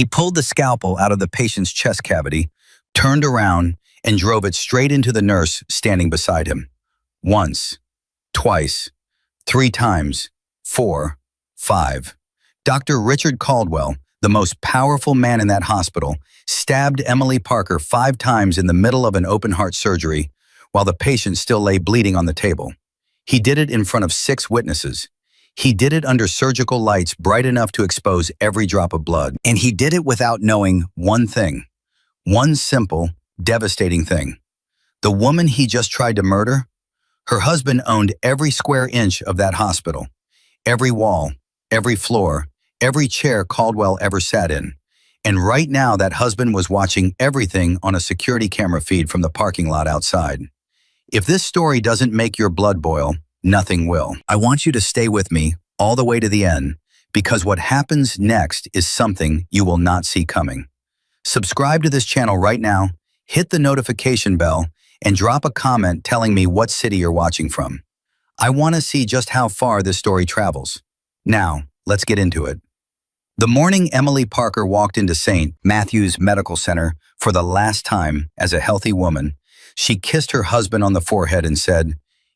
He pulled the scalpel out of the patient's chest cavity, turned around, and drove it straight into the nurse standing beside him. Once, twice, 3 times, 4, 5. Dr. Richard Caldwell, the most powerful man in that hospital, stabbed Emily Parker 5 times in the middle of an open-heart surgery while the patient still lay bleeding on the table. He did it in front of 6 witnesses. He did it under surgical lights bright enough to expose every drop of blood. And he did it without knowing one thing. One simple, devastating thing. The woman he just tried to murder? Her husband owned every square inch of that hospital. Every wall, every floor, every chair Caldwell ever sat in. And right now that husband was watching everything on a security camera feed from the parking lot outside. If this story doesn't make your blood boil, nothing will. I want you to stay with me all the way to the end, because what happens next is something you will not see coming. Subscribe to this channel right now, hit the notification bell, and drop a comment telling me what city you're watching from. I want to see just how far this story travels. Now, let's get into it. The morning Emily Parker walked into St. Matthew's Medical Center for the last time as a healthy woman, she kissed her husband on the forehead and said,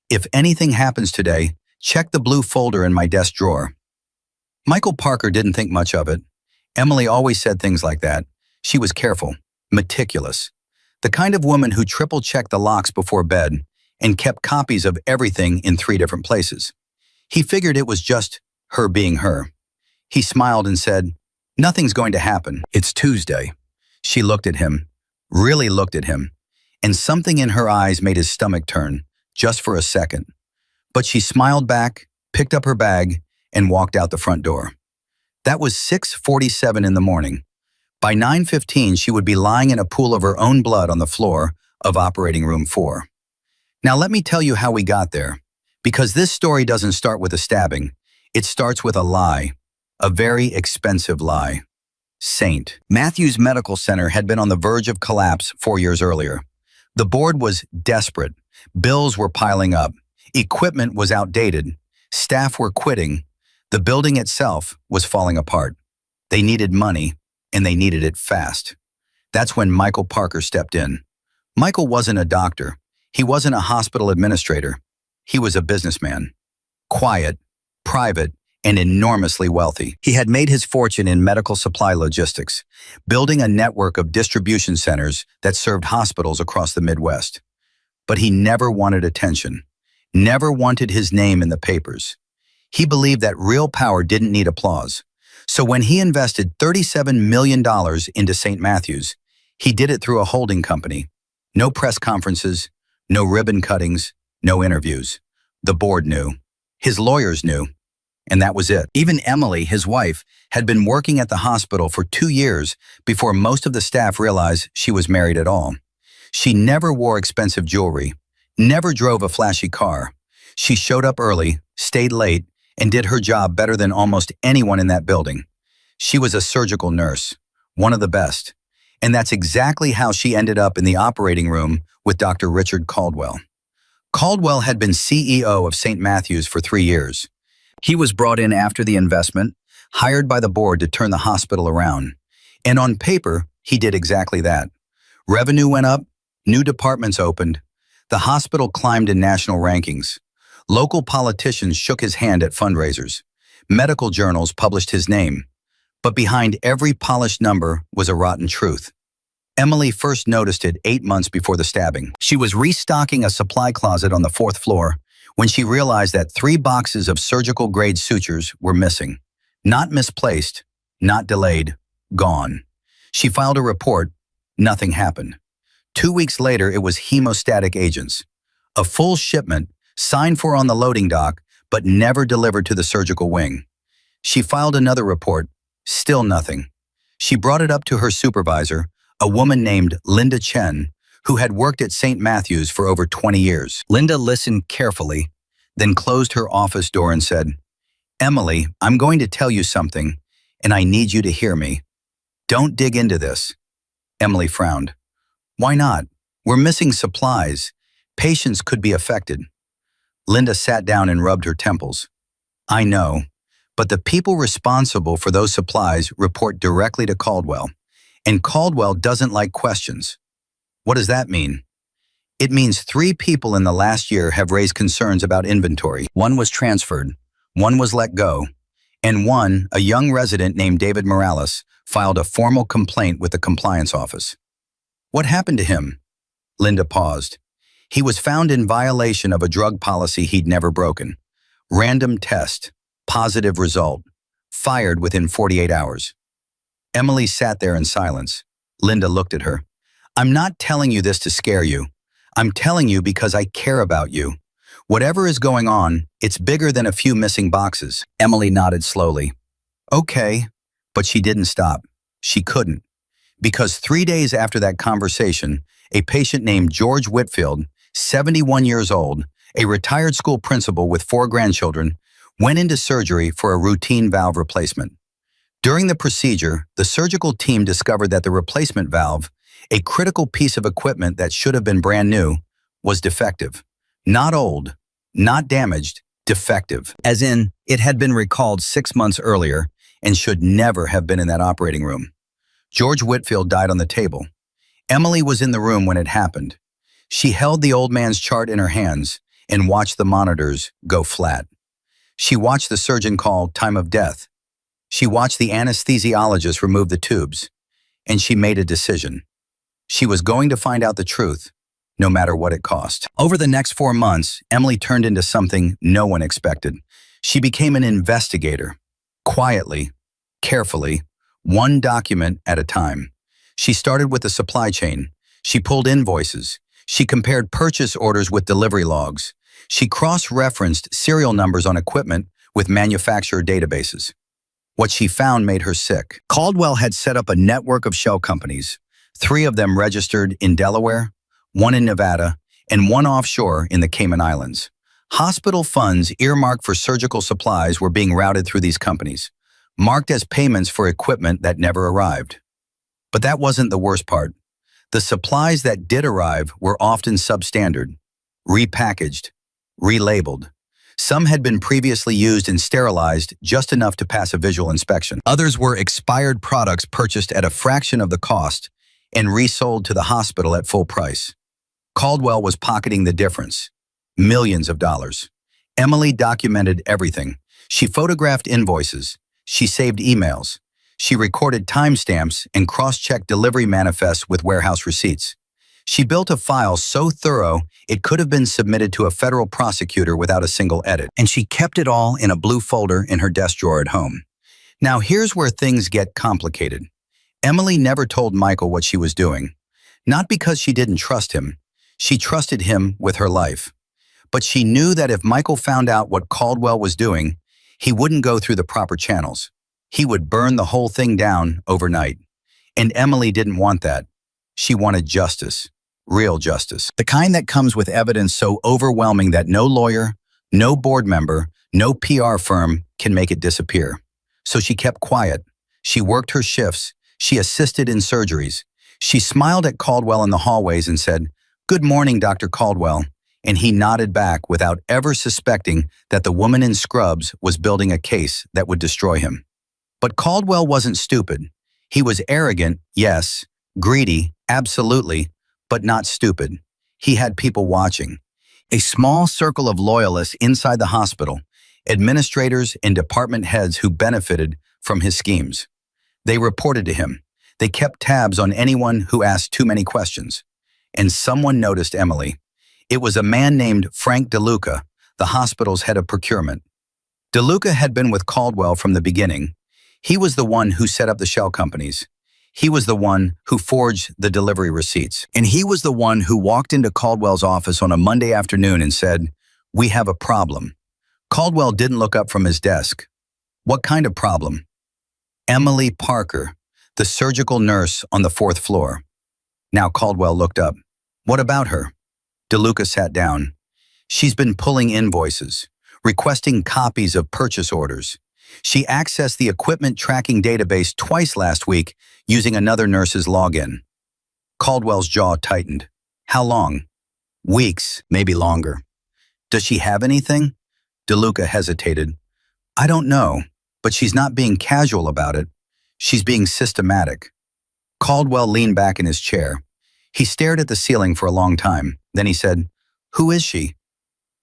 "If anything happens today, check the blue folder in my desk drawer." Michael Parker didn't think much of it. Emily always said things like that. She was careful, meticulous, the kind of woman who triple-checked the locks before bed and kept copies of everything in 3 different places. He figured it was just her being her. He smiled and said, "Nothing's going to happen. It's Tuesday." She looked at him, really looked at him, and something in her eyes made his stomach turn, just for a second. But she smiled back, picked up her bag, and walked out the front door. That was 6:47 in the morning. By 9:15, she would be lying in a pool of her own blood on the floor of operating room 4. Now let me tell you how we got there, because this story doesn't start with a stabbing. It starts with a lie, a very expensive lie. St. Matthew's Medical Center had been on the verge of collapse 4 years earlier. The board was desperate. Bills were piling up. Equipment was outdated. Staff were quitting. The building itself was falling apart. They needed money, and they needed it fast. That's when Michael Parker stepped in. Michael wasn't a doctor. He wasn't a hospital administrator. He was a businessman. Quiet, private, and enormously wealthy. He had made his fortune in medical supply logistics, building a network of distribution centers that served hospitals across the Midwest. But he never wanted attention, never wanted his name in the papers. He believed that real power didn't need applause. So when he invested $37 million into St. Matthew's, he did it through a holding company. No press conferences, no ribbon cuttings, no interviews. The board knew. His lawyers knew. And that was it. Even Emily, his wife, had been working at the hospital for 2 years before most of the staff realized she was married at all. She never wore expensive jewelry, never drove a flashy car. She showed up early, stayed late, and did her job better than almost anyone in that building. She was a surgical nurse, one of the best. And that's exactly how she ended up in the operating room with Dr. Richard Caldwell. Caldwell had been CEO of St. Matthew's for 3 years. He was brought in after the investment, hired by the board to turn the hospital around. And on paper, he did exactly that. Revenue went up, new departments opened. The hospital climbed in national rankings. Local politicians shook his hand at fundraisers. Medical journals published his name. But behind every polished number was a rotten truth. Emily first noticed it 8 months before the stabbing. She was restocking a supply closet on the 4th floor when she realized that 3 boxes of surgical-grade sutures were missing. Not misplaced, not delayed, gone. She filed a report. Nothing happened. 2 weeks later, it was hemostatic agents. A full shipment, signed for on the loading dock, but never delivered to the surgical wing. She filed another report. Still nothing. She brought it up to her supervisor, a woman named Linda Chen, who had worked at St. Matthew's for over 20 years. Linda listened carefully, then closed her office door and said, "Emily, I'm going to tell you something, and I need you to hear me. Don't dig into this." Emily frowned. "Why not? We're missing supplies. Patients could be affected." Linda sat down and rubbed her temples. "I know, But the people responsible for those supplies report directly to Caldwell, and Caldwell doesn't like questions. What does that mean? It means 3 people in the last year have raised concerns about inventory. 1 was transferred, 1 was let go, and 1, a young resident named David Morales, filed a formal complaint with the compliance office. What happened to him? Linda paused. He was found in violation of a drug policy he'd never broken. Random test, positive result, fired within 48 hours. Emily sat there in silence. Linda looked at her. I'm not telling you this to scare you. I'm telling you because I care about you. Whatever is going on, it's bigger than a few missing boxes. Emily nodded slowly. Okay, but she didn't stop. She couldn't. Because 3 days after that conversation, a patient named George Whitfield, 71 years old, a retired school principal with 4 grandchildren, went into surgery for a routine valve replacement. During the procedure, the surgical team discovered that the replacement valve, a critical piece of equipment that should have been brand new, was defective. Not old, not damaged, defective. As in, it had been recalled 6 months earlier and should never have been in that operating room. George Whitfield died on the table. Emily was in the room when it happened. She held the old man's chart in her hands and watched the monitors go flat. She watched the surgeon call time of death. She watched the anesthesiologist remove the tubes, and she made a decision. She was going to find out the truth, no matter what it cost. Over the next 4 months, Emily turned into something no one expected. She became an investigator, quietly, carefully, one document at a time. She started with the supply chain. She pulled invoices. She compared purchase orders with delivery logs. She cross-referenced serial numbers on equipment with manufacturer databases. What she found made her sick. Caldwell had set up a network of shell companies, 3 of them registered in Delaware, 1 in Nevada, and 1 offshore in the Cayman Islands. Hospital funds earmarked for surgical supplies were being routed through these companies, marked as payments for equipment that never arrived. But that wasn't the worst part. The supplies that did arrive were often substandard, repackaged, relabeled. Some had been previously used and sterilized just enough to pass a visual inspection. Others were expired products purchased at a fraction of the cost and resold to the hospital at full price. Caldwell was pocketing the difference, millions of dollars. Emily documented everything. She photographed invoices. She saved emails. She recorded timestamps and cross-checked delivery manifests with warehouse receipts. She built a file so thorough it could have been submitted to a federal prosecutor without a single edit, and she kept it all in a blue folder in her desk drawer at home. Now here's where things get complicated. Emily never told Michael what she was doing. Not because she didn't trust him. She trusted him with her life. But she knew that if Michael found out what Caldwell was doing, he wouldn't go through the proper channels. He would burn the whole thing down overnight. And Emily didn't want that. She wanted justice. Real justice. The kind that comes with evidence so overwhelming that no lawyer, no board member, no PR firm can make it disappear. So she kept quiet. She worked her shifts. She assisted in surgeries. She smiled at Caldwell in the hallways and said, "Good morning, Dr. Caldwell." And he nodded back without ever suspecting that the woman in scrubs was building a case that would destroy him. But Caldwell wasn't stupid. He was arrogant, yes, greedy, absolutely, but not stupid. He had people watching. A small circle of loyalists inside the hospital, administrators and department heads who benefited from his schemes. They reported to him. They kept tabs on anyone who asked too many questions. And someone noticed Emily. It was a man named Frank DeLuca, the hospital's head of procurement. DeLuca had been with Caldwell from the beginning. He was the one who set up the shell companies. He was the one who forged the delivery receipts. And he was the one who walked into Caldwell's office on a Monday afternoon and said, "We have a problem." Caldwell didn't look up from his desk. What kind of problem? Emily Parker, the surgical nurse on the 4th floor. Now Caldwell looked up. What about her? DeLuca sat down. She's been pulling invoices, requesting copies of purchase orders. She accessed the equipment tracking database twice last week using another nurse's login. Caldwell's jaw tightened. How long? Weeks, maybe longer. Does she have anything? DeLuca hesitated. I don't know. but she's not being casual about it. She's being systematic. Caldwell leaned back in his chair. He stared at the ceiling for a long time. Then he said, "Who is she?"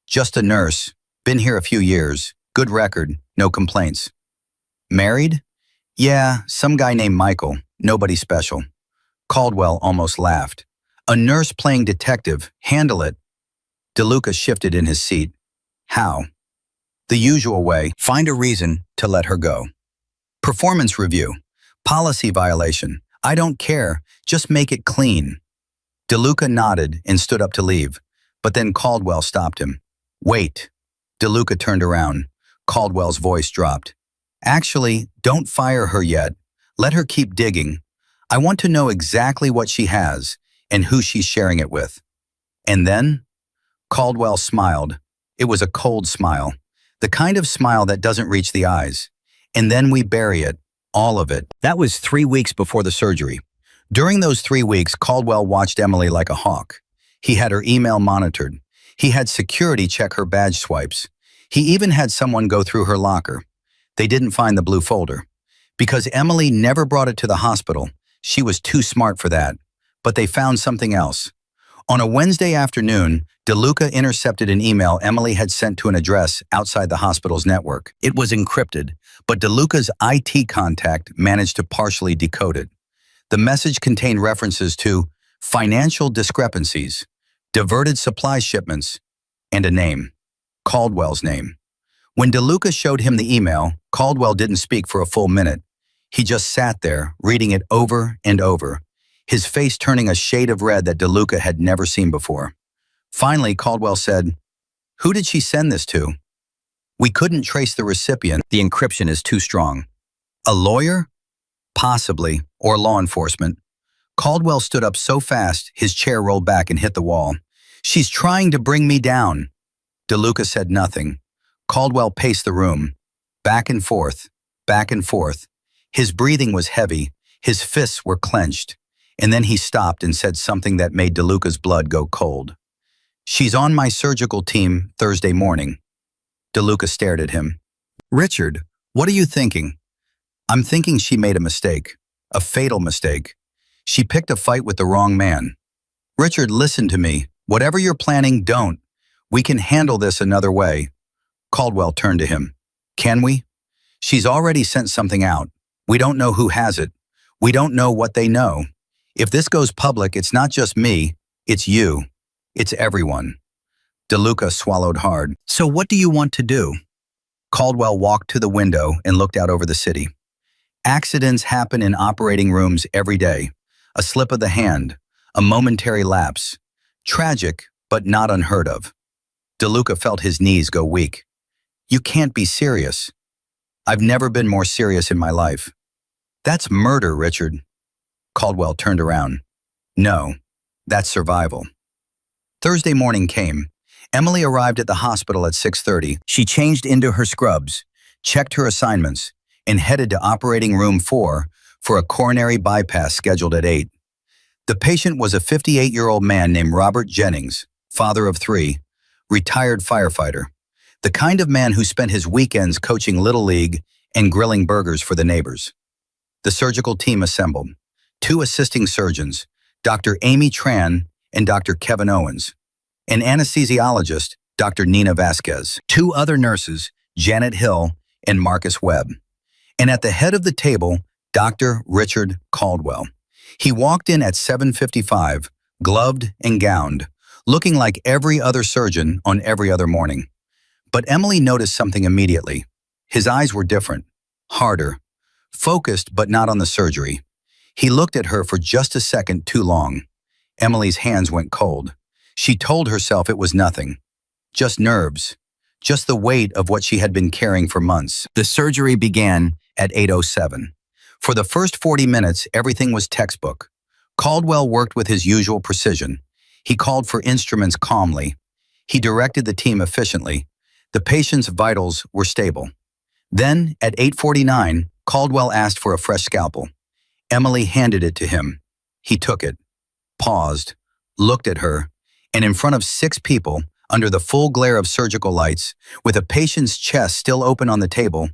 "Just a nurse. Been here a few years. Good record. No complaints." "Married?" "Yeah, some guy named Michael. Nobody special." Caldwell almost laughed. "A nurse playing detective. Handle it." DeLuca shifted in his seat. "How?" "The usual way. Find a reason to let her go." "Performance review. Policy violation. I don't care. Just make it clean." DeLuca nodded and stood up to leave, but then Caldwell stopped him. "Wait." DeLuca turned around. Caldwell's voice dropped. "Actually, don't fire her yet. Let her keep digging. I want to know exactly what she has and who she's sharing it with." "And then?" Caldwell smiled. It was a cold smile, the kind of smile that doesn't reach the eyes. "And then we bury it, all of it." That was 3 weeks before the surgery. During those 3 weeks, Caldwell watched Emily like a hawk. He had her email monitored. He had security check her badge swipes. He even had someone go through her locker. They didn't find the blue folder. Because Emily never brought it to the hospital, she was too smart for that. But they found something else. On a Wednesday afternoon, DeLuca intercepted an email Emily had sent to an address outside the hospital's network. It was encrypted, but DeLuca's IT contact managed to partially decode it. The message contained references to financial discrepancies, diverted supply shipments, and a name. Caldwell's name. When DeLuca showed him the email, Caldwell didn't speak for a full minute. He just sat there, reading it over and over, his face turning a shade of red that DeLuca had never seen before. Finally, Caldwell said, "Who did she send this to?" "We couldn't trace the recipient. The encryption is too strong." "A lawyer?" "Possibly, or law enforcement." Caldwell stood up so fast, his chair rolled back and hit the wall. "She's trying to bring me down." DeLuca said nothing. Caldwell paced the room, back and forth, back and forth. His breathing was heavy, his fists were clenched, and then he stopped and said something that made DeLuca's blood go cold. "She's on my surgical team Thursday morning." DeLuca stared at him. "Richard, what are you thinking?" "I'm thinking she made a mistake, a fatal mistake. She picked a fight with the wrong man." "Richard, listen to me. Whatever you're planning, don't. We can handle this another way." Caldwell turned to him. "Can we?" "She's already sent something out. We don't know who has it. We don't know what they know. If this goes public, it's not just me, it's you. It's everyone." DeLuca swallowed hard. "So what do you want to do?" Caldwell walked to the window and looked out over the city. Accidents happen in operating rooms every day. A slip of the hand, a momentary lapse. Tragic, but not unheard of. DeLuca felt his knees go weak. "You can't be serious." "I've never been more serious in my life." "That's murder, Richard." Caldwell turned around. "No, that's survival." Thursday morning came. Emily arrived at the hospital at 6:30. She changed into her scrubs, checked her assignments, and headed to operating room 4 for a coronary bypass scheduled at 8. The patient was a 58-year-old man named Robert Jennings, father of 3, retired firefighter, the kind of man who spent his weekends coaching Little League and grilling burgers for the neighbors. The surgical team assembled. 2 assisting surgeons, Dr. Amy Tran and Dr. Kevin Owens, an anesthesiologist, Dr. Nina Vasquez, 2 other nurses, Janet Hill and Marcus Webb, and at the head of the table, Dr. Richard Caldwell. He walked in at 7:55, gloved and gowned, looking like every other surgeon on every other morning. But Emily noticed something immediately. His eyes were different, harder, focused but not on the surgery. He looked at her for just a second too long. Emily's hands went cold. She told herself it was nothing. Just nerves. Just the weight of what she had been carrying for months. The surgery began at 8:07. For the first 40 minutes, everything was textbook. Caldwell worked with his usual precision. He called for instruments calmly. He directed the team efficiently. The patient's vitals were stable. Then, at 8:49, Caldwell asked for a fresh scalpel. Emily handed it to him. He took it, paused, looked at her, and in front of 6 people, under the full glare of surgical lights, with a patient's chest still open on the table,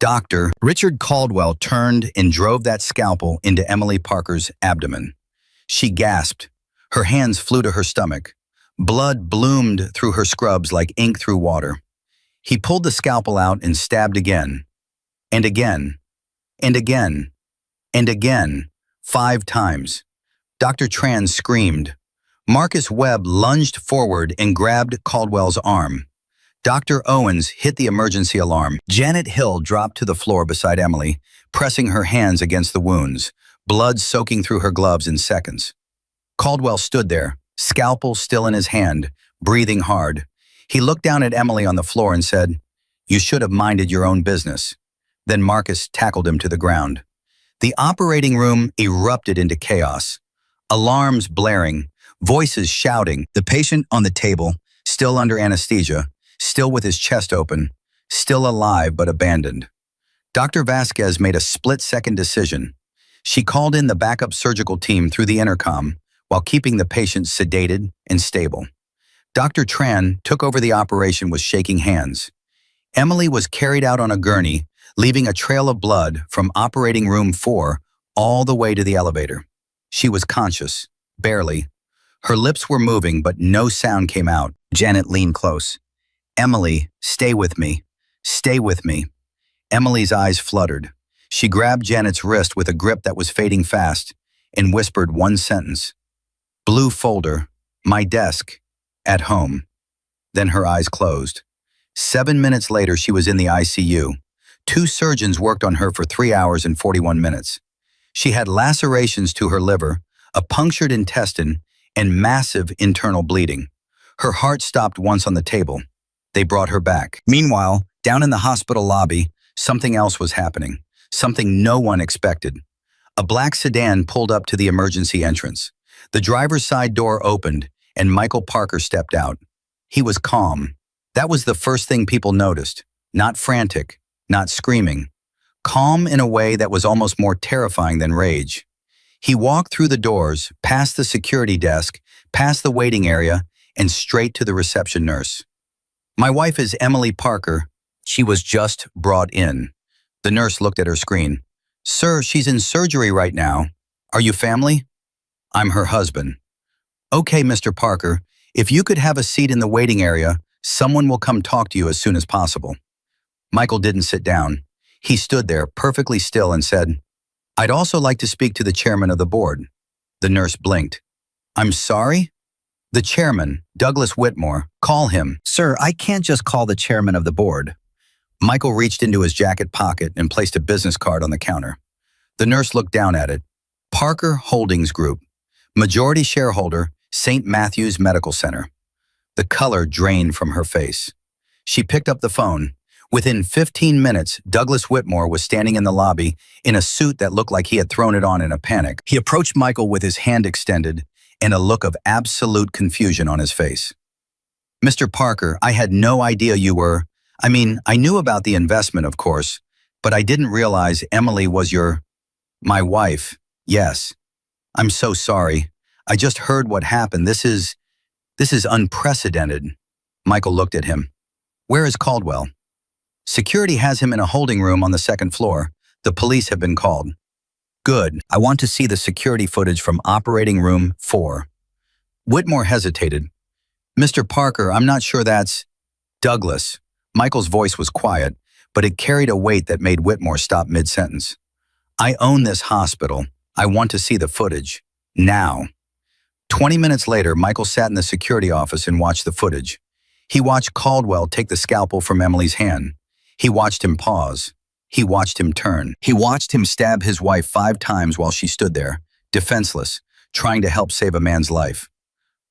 Doctor Richard Caldwell turned and drove that scalpel into Emily Parker's abdomen. She gasped. Her hands flew to her stomach. Blood bloomed through her scrubs like ink through water. He pulled the scalpel out and stabbed again, and again, and again, and again, 5 times. Dr. Tran screamed. Marcus Webb lunged forward and grabbed Caldwell's arm. Dr. Owens hit the emergency alarm. Janet Hill dropped to the floor beside Emily, pressing her hands against the wounds, blood soaking through her gloves in seconds. Caldwell stood there, scalpel still in his hand, breathing hard. He looked down at Emily on the floor and said, "You should have minded your own business." Then Marcus tackled him to the ground. The operating room erupted into chaos. Alarms blaring, voices shouting, the patient on the table, still under anesthesia, still with his chest open, still alive but abandoned. Dr. Vasquez made a split-second decision. She called in the backup surgical team through the intercom while keeping the patient sedated and stable. Dr. Tran took over the operation with shaking hands. Emily was carried out on a gurney, leaving a trail of blood from operating room 4 all the way to the elevator. She was conscious, barely. Her lips were moving, but no sound came out. Janet leaned close. "Emily, stay with me. Stay with me." Emily's eyes fluttered. She grabbed Janet's wrist with a grip that was fading fast and whispered one sentence. "Blue folder, my desk, at home." Then her eyes closed. 7 minutes later, she was in the ICU. 2 surgeons worked on her for 3 hours and 41 minutes. She had lacerations to her liver, a punctured intestine, and massive internal bleeding. Her heart stopped once on the table. They brought her back. Meanwhile, down in the hospital lobby, something else was happening, something no one expected. A black sedan pulled up to the emergency entrance. The driver's side door opened, and Michael Parker stepped out. He was calm. That was the first thing people noticed. Not frantic, not screaming. Calm in a way that was almost more terrifying than rage. He walked through the doors, past the security desk, past the waiting area, and straight to the reception nurse. "My wife is Emily Parker. She was just brought in." The nurse looked at her screen. "Sir, she's in surgery right now. Are you family?" "I'm her husband." "Okay, Mr. Parker, if you could have a seat in the waiting area, someone will come talk to you as soon as possible." Michael didn't sit down. He stood there, perfectly still, and said, "I'd also like to speak to the chairman of the board." The nurse blinked. "I'm sorry?" "The chairman, Douglas Whitmore. Call him." "Sir, I can't just call the chairman of the board." Michael reached into his jacket pocket and placed a business card on the counter. The nurse looked down at it. Parker Holdings Group. Majority shareholder, St. Matthew's Medical Center. The color drained from her face. She picked up the phone. Within 15 minutes, Douglas Whitmore was standing in the lobby in a suit that looked like he had thrown it on in a panic. He approached Michael with his hand extended and a look of absolute confusion on his face. "Mr. Parker, I had no idea you were... I knew about the investment, of course, but I didn't realize Emily was your... my wife. Yes. I'm so sorry. I just heard what happened. This is unprecedented." Michael looked at him. "Where is Caldwell?" "Security has him in a holding room on the 2nd floor. The police have been called." "Good. I want to see the security footage from operating room 4. Whitmore hesitated. "Mr. Parker, I'm not sure that's..." "Douglas." Michael's voice was quiet, but it carried a weight that made Whitmore stop mid-sentence. "I own this hospital. I want to see the footage. Now." 20 minutes later, Michael sat in the security office and watched the footage. He watched Caldwell take the scalpel from Emily's hand. He watched him pause. He watched him turn. He watched him stab his wife 5 times while she stood there, defenseless, trying to help save a man's life.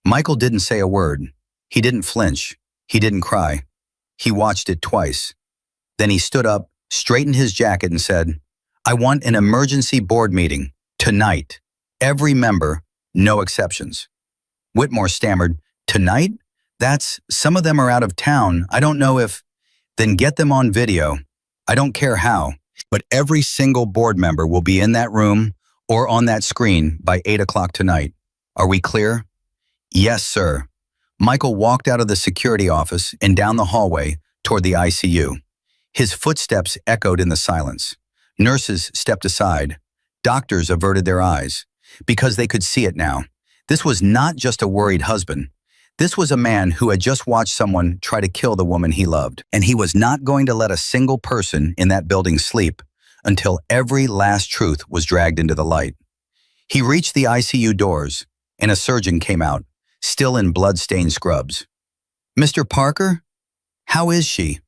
Michael didn't say a word. He didn't flinch. He didn't cry. He watched it twice. Then he stood up, straightened his jacket, and said, "I want an emergency board meeting. Tonight. Every member, no exceptions." Whitmore stammered, "Tonight? Some of them are out of town. I don't know if..." "Then get them on video. I don't care how, but every single board member will be in that room or on that screen by 8 o'clock tonight. Are we clear?" "Yes, sir." Michael walked out of the security office and down the hallway toward the ICU. His footsteps echoed in the silence. Nurses stepped aside. Doctors averted their eyes, because they could see it now. This was not just a worried husband. This was a man who had just watched someone try to kill the woman he loved, and he was not going to let a single person in that building sleep until every last truth was dragged into the light. He reached the ICU doors, and a surgeon came out, still in blood-stained scrubs. "Mr. Parker? How is she?"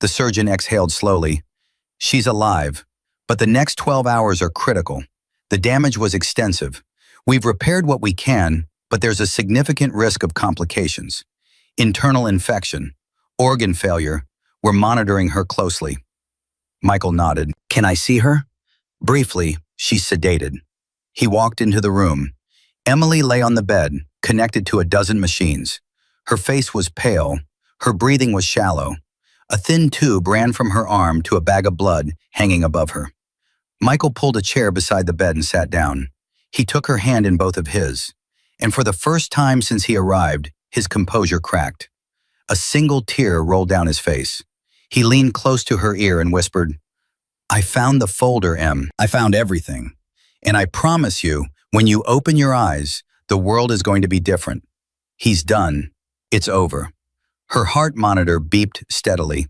The surgeon exhaled slowly. "She's alive, but the next 12 hours are critical. The damage was extensive. We've repaired what we can, but there's a significant risk of complications. Internal infection, organ failure. We're monitoring her closely." Michael nodded. "Can I see her?" Briefly, she's sedated. He walked into the room. Emily lay on the bed, connected to a dozen machines. Her face was pale. Her breathing was shallow. A thin tube ran from her arm to a bag of blood hanging above her. Michael pulled a chair beside the bed and sat down. He took her hand in both of his, and for the first time since he arrived, his composure cracked. A single tear rolled down his face. He leaned close to her ear and whispered, "I found the folder, Em. I found everything. And I promise you, when you open your eyes, the world is going to be different. He's done. It's over." Her heart monitor beeped steadily.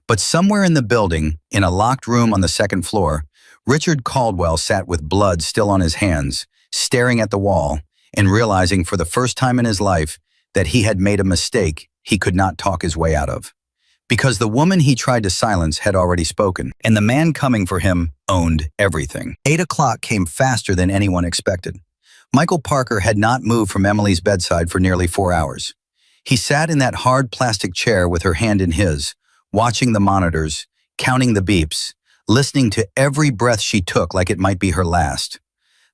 But somewhere in the building, in a locked room on the second floor, Richard Caldwell sat with blood still on his hands, staring at the wall, and realizing for the first time in his life that he had made a mistake he could not talk his way out of. Because the woman he tried to silence had already spoken, and the man coming for him owned everything. 8 o'clock came faster than anyone expected. Michael Parker had not moved from Emily's bedside for nearly 4 hours. He sat in that hard plastic chair with her hand in his, watching the monitors, counting the beeps, listening to every breath she took like it might be her last.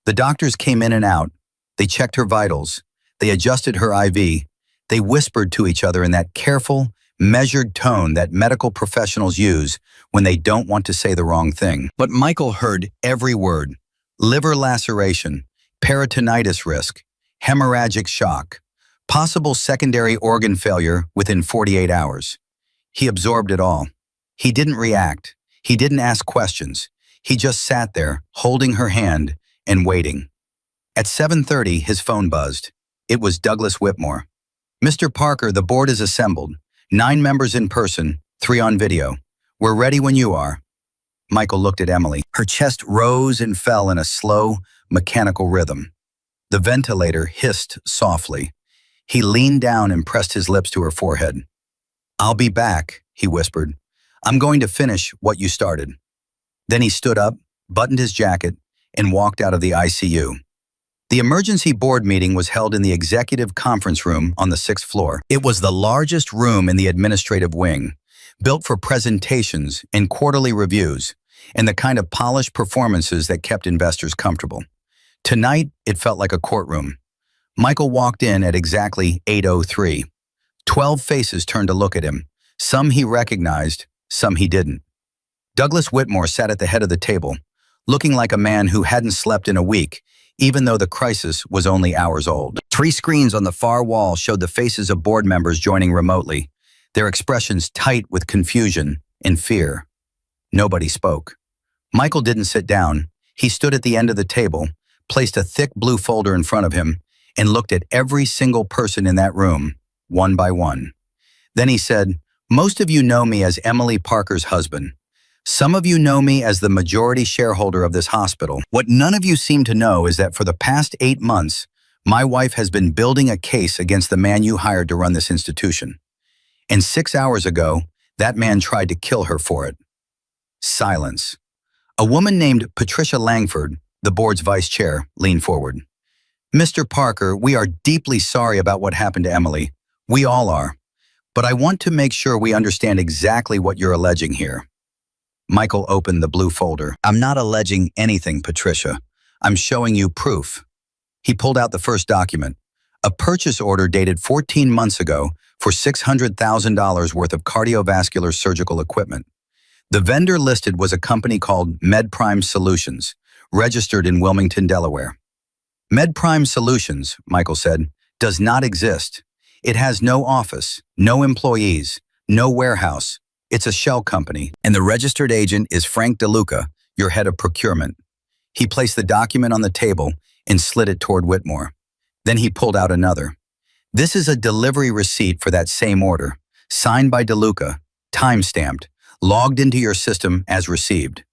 The doctors came in and out. They checked her vitals. They adjusted her IV. They whispered to each other in that careful, measured tone that medical professionals use when they don't want to say the wrong thing. But Michael heard every word. Liver laceration, peritonitis risk, hemorrhagic shock, possible secondary organ failure within 48 hours. He absorbed it all. He didn't react. He didn't ask questions. He just sat there, holding her hand and waiting. At 7:30, his phone buzzed. It was Douglas Whitmore. "Mr. Parker, the board is assembled. 9 members in person, 3 on video. We're ready when you are." Michael looked at Emily. Her chest rose and fell in a slow, mechanical rhythm. The ventilator hissed softly. He leaned down and pressed his lips to her forehead. "I'll be back," he whispered. "I'm going to finish what you started." Then he stood up, buttoned his jacket, and walked out of the ICU. The emergency board meeting was held in the executive conference room on the 6th floor. It was the largest room in the administrative wing, built for presentations and quarterly reviews, and the kind of polished performances that kept investors comfortable. Tonight, it felt like a courtroom. Michael walked in at exactly 8:03. 12 faces turned to look at him. Some he recognized, some he didn't. Douglas Whitmore sat at the head of the table, looking like a man who hadn't slept in a week, even though the crisis was only hours old. 3 screens on the far wall showed the faces of board members joining remotely, their expressions tight with confusion and fear. Nobody spoke. Michael didn't sit down. He stood at the end of the table, placed a thick blue folder in front of him, and looked at every single person in that room, one by one. Then he said, "Most of you know me as Emily Parker's husband. Some of you know me as the majority shareholder of this hospital. What none of you seem to know is that for the past 8 months, my wife has been building a case against the man you hired to run this institution. And 6 hours ago, that man tried to kill her for it." Silence. A woman named Patricia Langford, the board's vice chair, leaned forward. "Mr. Parker, we are deeply sorry about what happened to Emily. We all are. But I want to make sure we understand exactly what you're alleging here." Michael opened the blue folder. "I'm not alleging anything, Patricia. I'm showing you proof." He pulled out the first document, a purchase order dated 14 months ago for $600,000 worth of cardiovascular surgical equipment. The vendor listed was a company called MedPrime Solutions, registered in Wilmington, Delaware. "MedPrime Solutions," Michael said, "does not exist. It has no office, no employees, no warehouse, It's a shell company, and the registered agent is Frank DeLuca, your head of procurement. He placed the document on the table and slid it toward Whitmore. Then he pulled out another. This is a delivery receipt for that same order, signed by DeLuca, time-stamped, logged into your system as received.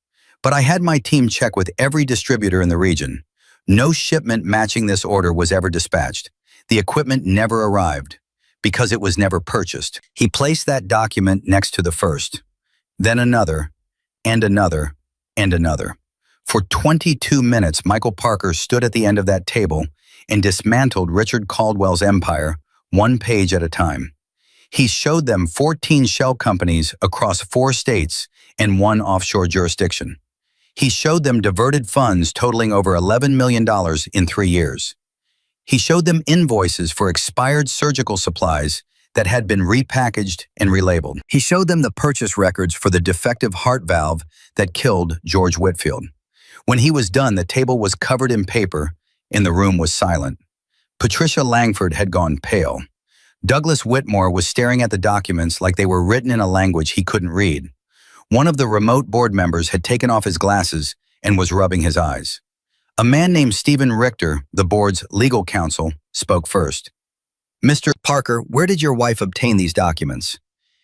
But I had my team check with every distributor in the region. No shipment matching this order was ever dispatched. The equipment never arrived, because it was never purchased. He placed that document next to the first, then another, and another, and another. For 22 minutes, Michael Parker stood at the end of that table and dismantled Richard Caldwell's empire, one page at a time. He showed them 14 shell companies across 4 states and 1 offshore jurisdiction. He showed them diverted funds totaling over $11 million in 3 years. He showed them invoices for expired surgical supplies that had been repackaged and relabeled. He showed them the purchase records for the defective heart valve that killed George Whitfield. When he was done, the table was covered in paper and the room was silent. Patricia Langford had gone pale. Douglas Whitmore was staring at the documents like they were written in a language he couldn't read. One of the remote board members had taken off his glasses and was rubbing his eyes. A man named Stephen Richter, the board's legal counsel, spoke first. Mr. Parker, where did your wife obtain these documents?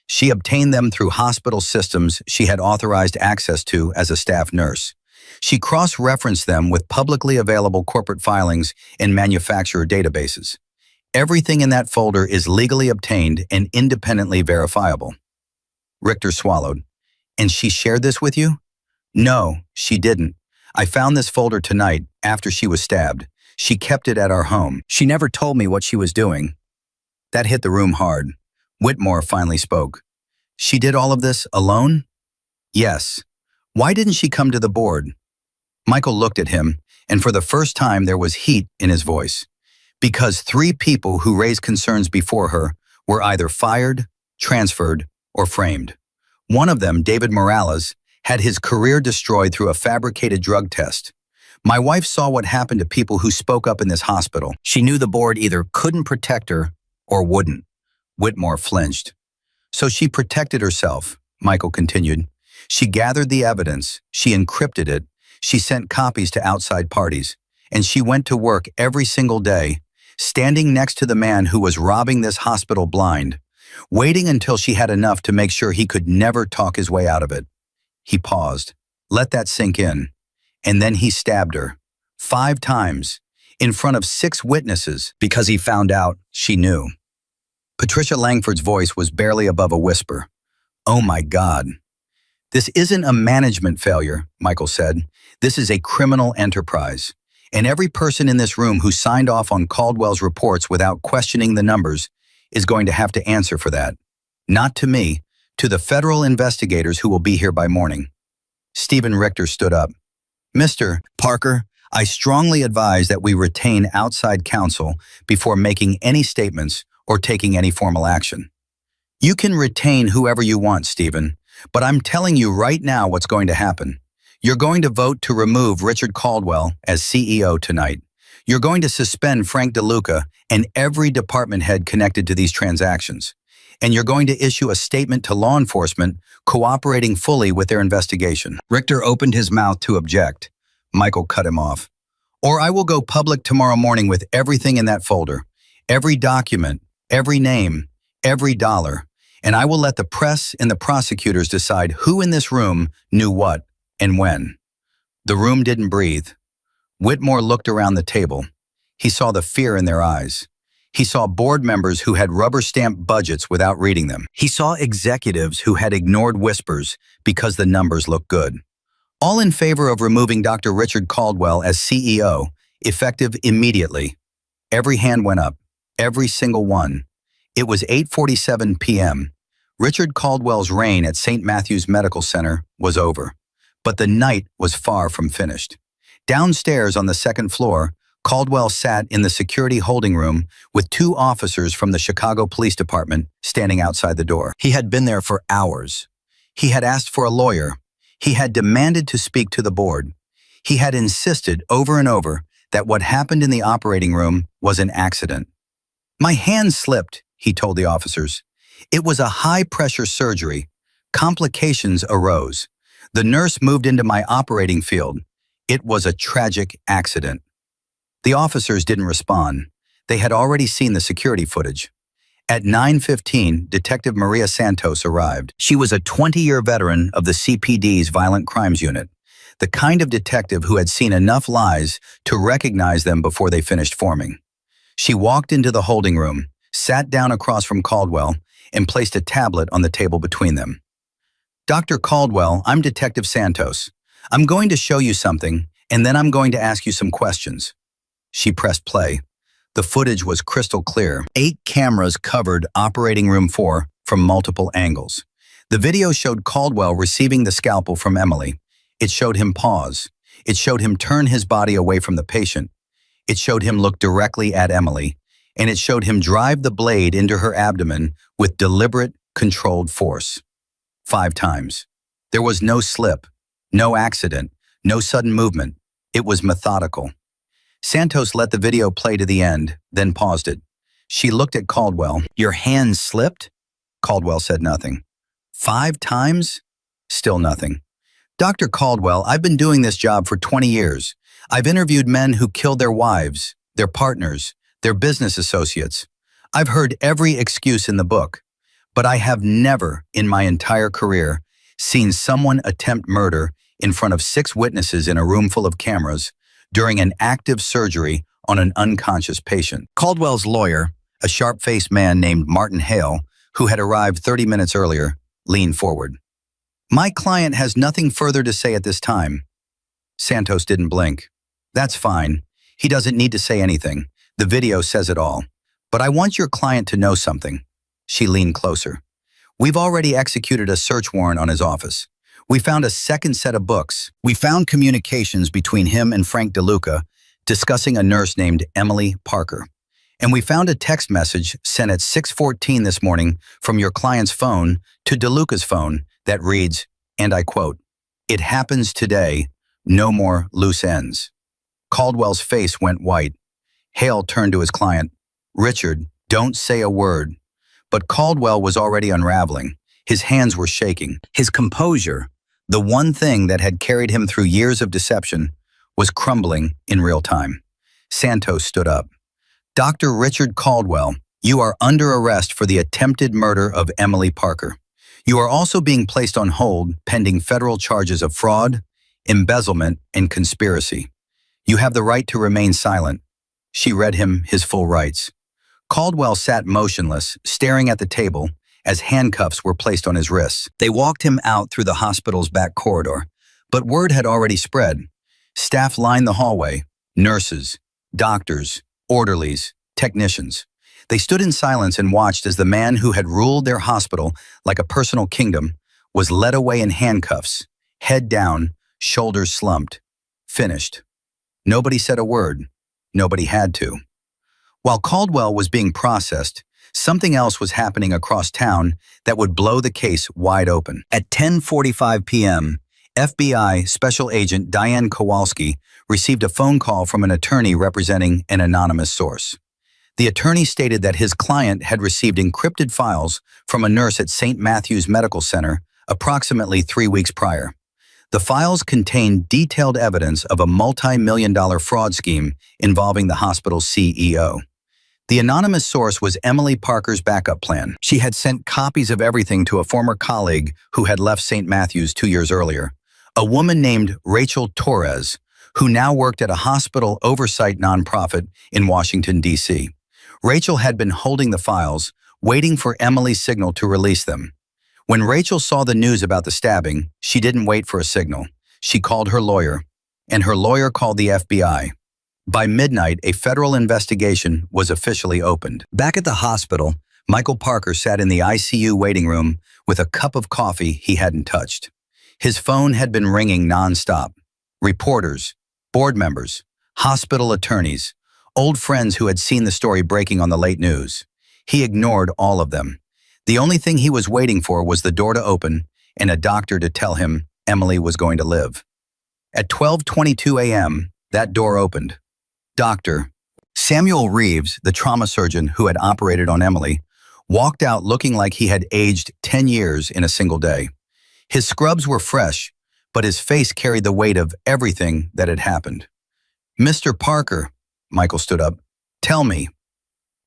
She obtained them through hospital systems she had authorized access to as a staff nurse. She cross-referenced them with publicly available corporate filings and manufacturer databases. Everything in that folder is legally obtained and independently verifiable. Richter swallowed. And she shared this with you? No, she didn't. I found this folder tonight after she was stabbed. She kept it at our home. She never told me what she was doing. That hit the room hard. Whitmore finally spoke. She did all of this alone? Yes. Why didn't she come to the board? Michael looked at him, and for the first time there was heat in his voice. Because 3 people who raised concerns before her were either fired, transferred, or framed. One of them, David Morales, had his career destroyed through a fabricated drug test. My wife saw what happened to people who spoke up in this hospital. She knew the board either couldn't protect her or wouldn't. Whitmore flinched. So she protected herself, Michael continued. She gathered the evidence, she encrypted it, she sent copies to outside parties, and she went to work every single day, standing next to the man who was robbing this hospital blind, waiting until she had enough to make sure he could never talk his way out of it. He paused, let that sink in, and then he stabbed her, 5 times, in front of 6 witnesses, because he found out she knew. Patricia Langford's voice was barely above a whisper. Oh my God. This isn't a management failure, Michael said. This is a criminal enterprise. And every person in this room who signed off on Caldwell's reports without questioning the numbers is going to have to answer for that. Not to me, to the federal investigators who will be here by morning. Stephen Richter stood up. Mr. Parker, I strongly advise that we retain outside counsel before making any statements or taking any formal action. You can retain whoever you want, Stephen, but I'm telling you right now what's going to happen. You're going to vote to remove Richard Caldwell as CEO tonight. You're going to suspend Frank DeLuca and every department head connected to these transactions. And you're going to issue a statement to law enforcement cooperating fully with their investigation. Richter opened his mouth to object. Michael cut him off. Or I will go public tomorrow morning with everything in that folder, every document, every name, every dollar, and I will let the press and the prosecutors decide who in this room knew what and when. The room didn't breathe. Whitmore looked around the table. He saw the fear in their eyes. He saw board members who had rubber-stamped budgets without reading them. He saw executives who had ignored whispers because the numbers looked good. All in favor of removing Dr. Richard Caldwell as CEO, effective immediately. Every hand went up, every single one. It was 8:47 p.m. Richard Caldwell's reign at St. Matthew's Medical Center was over, but the night was far from finished. Downstairs on the 2nd floor, Caldwell sat in the security holding room with 2 officers from the Chicago Police Department standing outside the door. He had been there for hours. He had asked for a lawyer. He had demanded to speak to the board. He had insisted over and over that what happened in the operating room was an accident. My hand slipped, he told the officers. It was a high-pressure surgery. Complications arose. The nurse moved into my operating field. It was a tragic accident. The officers didn't respond. They had already seen the security footage. At 9:15, Detective Maria Santos arrived. She was a 20-year veteran of the CPD's Violent Crimes Unit, the kind of detective who had seen enough lies to recognize them before they finished forming. She walked into the holding room, sat down across from Caldwell, and placed a tablet on the table between them. "Dr. Caldwell, I'm Detective Santos. I'm going to show you something, and then I'm going to ask you some questions." She pressed play. The footage was crystal clear. 8 cameras covered Operating Room 4 from multiple angles. The video showed Caldwell receiving the scalpel from Emily. It showed him pause. It showed him turn his body away from the patient. It showed him look directly at Emily. And it showed him drive the blade into her abdomen with deliberate, controlled force. 5 times. There was no slip, no accident, no sudden movement. It was methodical. Santos let the video play to the end, then paused it. She looked at Caldwell. "Your hand slipped?" Caldwell said nothing. 5 times? Still nothing. "Dr. Caldwell, I've been doing this job for 20 years. I've interviewed men who killed their wives, their partners, their business associates. I've heard every excuse in the book, but I have never, in my entire career, seen someone attempt murder in front of 6 witnesses in a room full of cameras during an active surgery on an unconscious patient." Caldwell's lawyer, a sharp-faced man named Martin Hale, who had arrived 30 minutes earlier, leaned forward. "My client has nothing further to say at this time." Santos didn't blink. "That's fine. He doesn't need to say anything. The video says it all. But I want your client to know something." She leaned closer. "We've already executed a search warrant on his office. We found a second set of books. We found communications between him and Frank DeLuca discussing a nurse named Emily Parker. And we found a text message sent at 6:14 this morning from your client's phone to DeLuca's phone that reads, and I quote, 'It happens today. No more loose ends.'" Caldwell's face went white. Hale turned to his client. "Richard, don't say a word." But Caldwell was already unraveling. His hands were shaking. His composure, the one thing that had carried him through years of deception, was crumbling in real time. Santos stood up. "Dr. Richard Caldwell, you are under arrest for the attempted murder of Emily Parker. You are also being placed on hold pending federal charges of fraud, embezzlement, and conspiracy. You have the right to remain silent." She read him his full rights. Caldwell sat motionless, staring at the table, as handcuffs were placed on his wrists. They walked him out through the hospital's back corridor, but word had already spread. Staff lined the hallway, nurses, doctors, orderlies, technicians. They stood in silence and watched as the man who had ruled their hospital like a personal kingdom was led away in handcuffs, head down, shoulders slumped, finished. Nobody said a word. Nobody had to. While Caldwell was being processed, something else was happening across town that would blow the case wide open. At 10:45 p.m., FBI Special Agent Diane Kowalski received a phone call from an attorney representing an anonymous source. The attorney stated that his client had received encrypted files from a nurse at St. Matthew's Medical Center approximately 3 weeks prior. The files contained detailed evidence of a multi-million-dollar fraud scheme involving the hospital's CEO. The anonymous source was Emily Parker's backup plan. She had sent copies of everything to a former colleague who had left St. Matthew's 2 years earlier, a woman named Rachel Torres, who now worked at a hospital oversight nonprofit in Washington, D.C. Rachel had been holding the files, waiting for Emily's signal to release them. When Rachel saw the news about the stabbing, she didn't wait for a signal. She called her lawyer, and her lawyer called the FBI. By midnight, a federal investigation was officially opened. Back at the hospital, Michael Parker sat in the ICU waiting room with a cup of coffee he hadn't touched. His phone had been ringing nonstop. Reporters, board members, hospital attorneys, old friends who had seen the story breaking on the late news. He ignored all of them. The only thing he was waiting for was the door to open and a doctor to tell him Emily was going to live. At 12:22 a.m., that door opened. Dr. Samuel Reeves, the trauma surgeon who had operated on Emily, walked out looking like he had aged 10 years in a single day. His scrubs were fresh, but his face carried the weight of everything that had happened. "Mr. Parker," Michael stood up. "Tell me."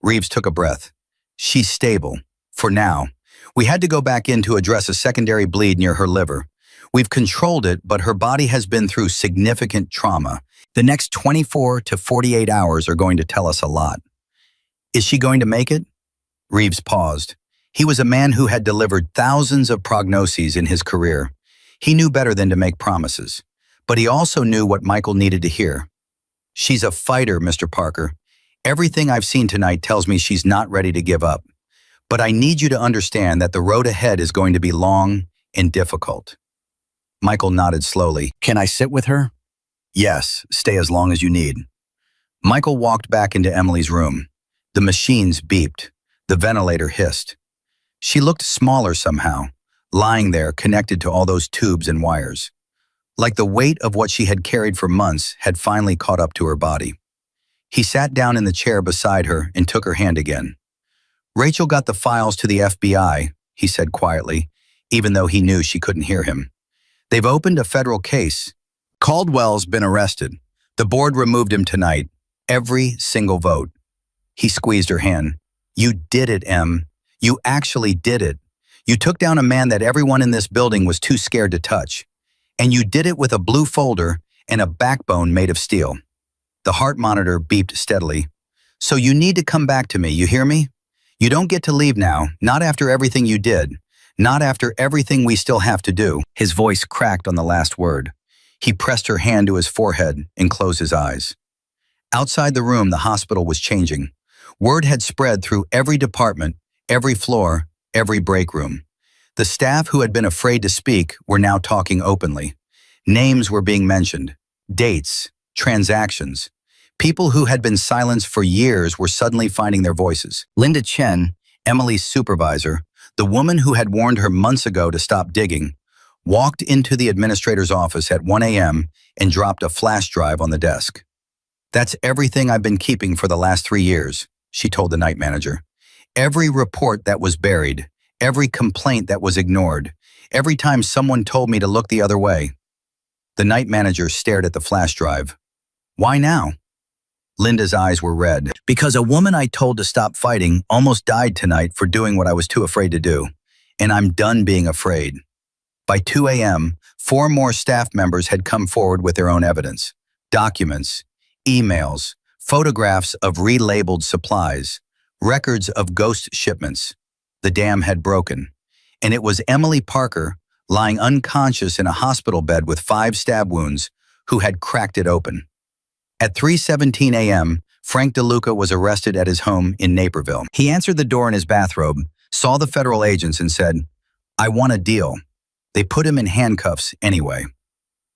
Reeves took a breath. "She's stable. For now. We had to go back in to address a secondary bleed near her liver. We've controlled it, but her body has been through significant trauma. The next 24 to 48 hours are going to tell us a lot." "Is she going to make it?" Reeves paused. He was a man who had delivered thousands of prognoses in his career. He knew better than to make promises, but he also knew what Michael needed to hear. "She's a fighter, Mr. Parker. Everything I've seen tonight tells me she's not ready to give up. But I need you to understand that the road ahead is going to be long and difficult." Michael nodded slowly. "Can I sit with her?" "Yes, stay as long as you need." Michael walked back into Emily's room. The machines beeped. The ventilator hissed. She looked smaller somehow, lying there connected to all those tubes and wires. Like the weight of what she had carried for months had finally caught up to her body. He sat down in the chair beside her and took her hand again. "Rachel got the files to the FBI," he said quietly, even though he knew she couldn't hear him. "They've opened a federal case. Caldwell's been arrested. The board removed him tonight. Every single vote." He squeezed her hand. "You did it, Em. You actually did it. You took down a man that everyone in this building was too scared to touch. And you did it with a blue folder and a backbone made of steel." The heart monitor beeped steadily. "So you need to come back to me, you hear me? You don't get to leave now, not after everything you did. Not after everything we still have to do." His voice cracked on the last word. He pressed her hand to his forehead and closed his eyes. Outside the room, the hospital was changing. Word had spread through every department, every floor, every break room. The staff who had been afraid to speak were now talking openly. Names were being mentioned, dates, transactions. People who had been silenced for years were suddenly finding their voices. Linda Chen, Emily's supervisor, the woman who had warned her months ago to stop digging, walked into the administrator's office at 1 a.m. and dropped a flash drive on the desk. "That's everything I've been keeping for the last 3 years," she told the night manager. "Every report that was buried, every complaint that was ignored, every time someone told me to look the other way." The night manager stared at the flash drive. "Why now?" Linda's eyes were red. "Because a woman I told to stop fighting almost died tonight for doing what I was too afraid to do. And I'm done being afraid." By 2 a.m., 4 more staff members had come forward with their own evidence. Documents, emails, photographs of relabeled supplies, records of ghost shipments. The dam had broken. And it was Emily Parker, lying unconscious in a hospital bed with 5 stab wounds, who had cracked it open. At 3:17 a.m., Frank DeLuca was arrested at his home in Naperville. He answered the door in his bathrobe, saw the federal agents, and said, "I want a deal." They put him in handcuffs anyway.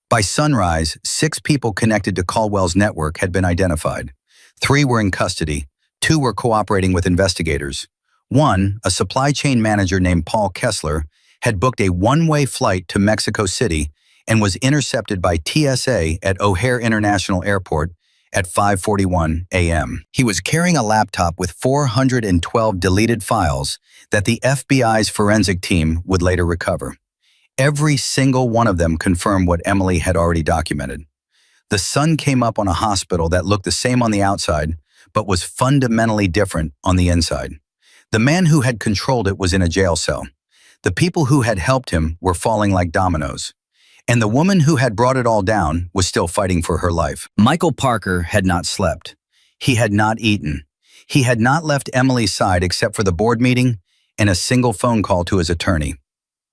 By sunrise, 6 people connected to Caldwell's network had been identified. 3 were in custody. 2 were cooperating with investigators. One, a supply chain manager named Paul Kessler, had booked a one-way flight to Mexico City and was intercepted by TSA at O'Hare International Airport at 5:41 a.m. He was carrying a laptop with 412 deleted files that the FBI's forensic team would later recover. Every single one of them confirmed what Emily had already documented. The sun came up on a hospital that looked the same on the outside, but was fundamentally different on the inside. The man who had controlled it was in a jail cell. The people who had helped him were falling like dominoes. And the woman who had brought it all down was still fighting for her life. Michael Parker had not slept. He had not eaten. He had not left Emily's side except for the board meeting and a single phone call to his attorney.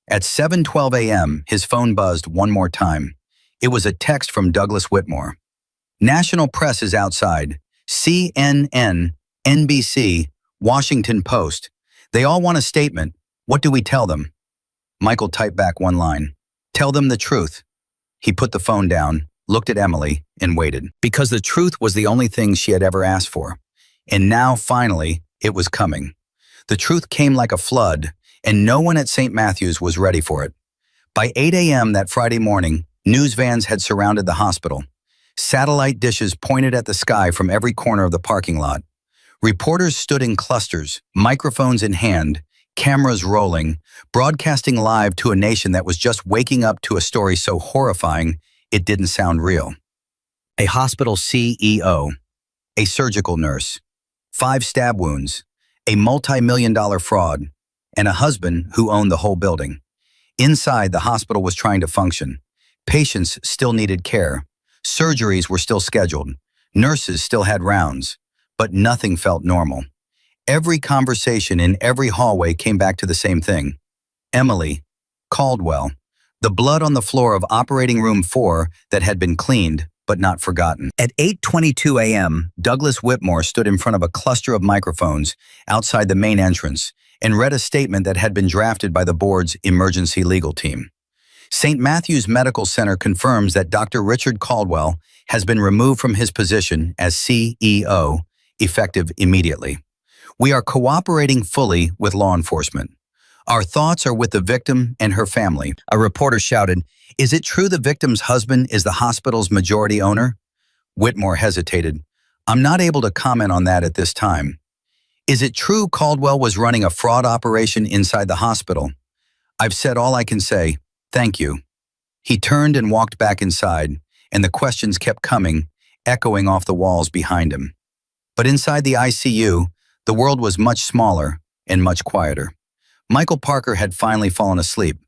At 7:12 a.m., his phone buzzed one more time. It was a text from Douglas Whitmore. "National press is outside. CNN, NBC, Washington Post. They all want a statement. What do we tell them?" Michael typed back one line. "Tell them the truth." He put the phone down, looked at Emily, and waited. Because the truth was the only thing she had ever asked for. And now, finally, it was coming. The truth came like a flood, and no one at St. Matthew's was ready for it. By 8 a.m. that Friday morning, news vans had surrounded the hospital. Satellite dishes pointed at the sky from every corner of the parking lot. Reporters stood in clusters, microphones in hand, Cameras rolling, broadcasting live to a nation that was just waking up to a story so horrifying it didn't sound real. A hospital CEO, a surgical nurse, 5 stab wounds, a multi-million-dollar fraud, and a husband who owned the whole building. Inside, the hospital was trying to function. Patients still needed care. Surgeries were still scheduled. Nurses still had rounds. But nothing felt normal. Every conversation in every hallway came back to the same thing. Emily, Caldwell, the blood on the floor of operating room 4 that had been cleaned but not forgotten. At 8:22 a.m., Douglas Whitmore stood in front of a cluster of microphones outside the main entrance and read a statement that had been drafted by the board's emergency legal team. St. Matthew's Medical Center confirms that Dr. Richard Caldwell has been removed from his position as CEO, effective immediately. We are cooperating fully with law enforcement. Our thoughts are with the victim and her family. A reporter shouted, "Is it true the victim's husband is the hospital's majority owner?" Whitmore hesitated. "I'm not able to comment on that at this time." "Is it true Caldwell was running a fraud operation inside the hospital?" "I've said all I can say. Thank you." He turned and walked back inside, and the questions kept coming, echoing off the walls behind him. But inside the ICU, the world was much smaller and much quieter. Michael Parker had finally fallen asleep.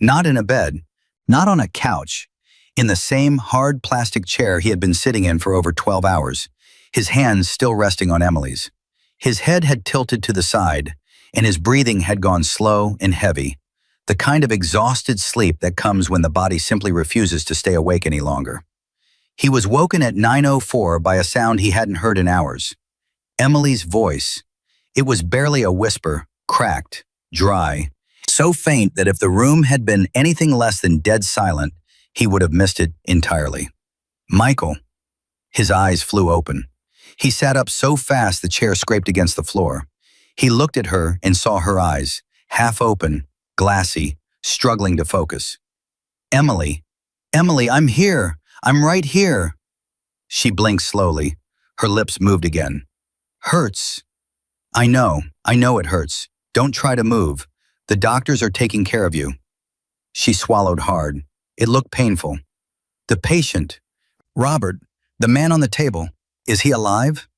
Not in a bed, not on a couch, in the same hard plastic chair he had been sitting in for over 12 hours, his hands still resting on Emily's. His head had tilted to the side, and his breathing had gone slow and heavy, the kind of exhausted sleep that comes when the body simply refuses to stay awake any longer. He was woken at 9:04 by a sound he hadn't heard in hours. Emily's voice. It was barely a whisper, cracked, dry, so faint that if the room had been anything less than dead silent, he would have missed it entirely. "Michael." His eyes flew open. He sat up so fast the chair scraped against the floor. He looked at her and saw her eyes, half open, glassy, struggling to focus. "Emily, Emily, I'm here. I'm right here." She blinked slowly. Her lips moved again. "Hurts." I know it hurts. Don't try to move. The doctors are taking care of you." She swallowed hard. It looked painful. "The patient, Robert, the man on the table, is he alive?"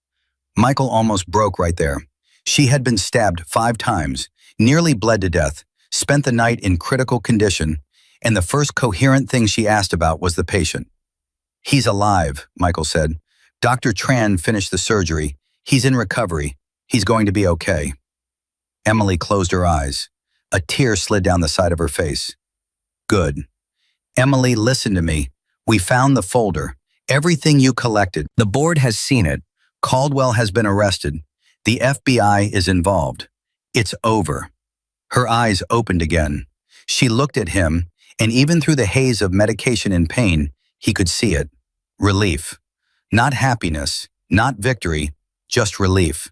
Michael almost broke right there. She had been stabbed 5 times, nearly bled to death, spent the night in critical condition, and the first coherent thing she asked about was the patient. "He's alive," Michael said. "Dr. Tran finished the surgery. He's in recovery. He's going to be okay." Emily closed her eyes. A tear slid down the side of her face. "Good. Emily, listen to me. We found the folder. Everything you collected. The board has seen it. Caldwell has been arrested. The FBI is involved. It's over." Her eyes opened again. She looked at him, and even through the haze of medication and pain, he could see it. Relief. Not happiness, not victory, just relief.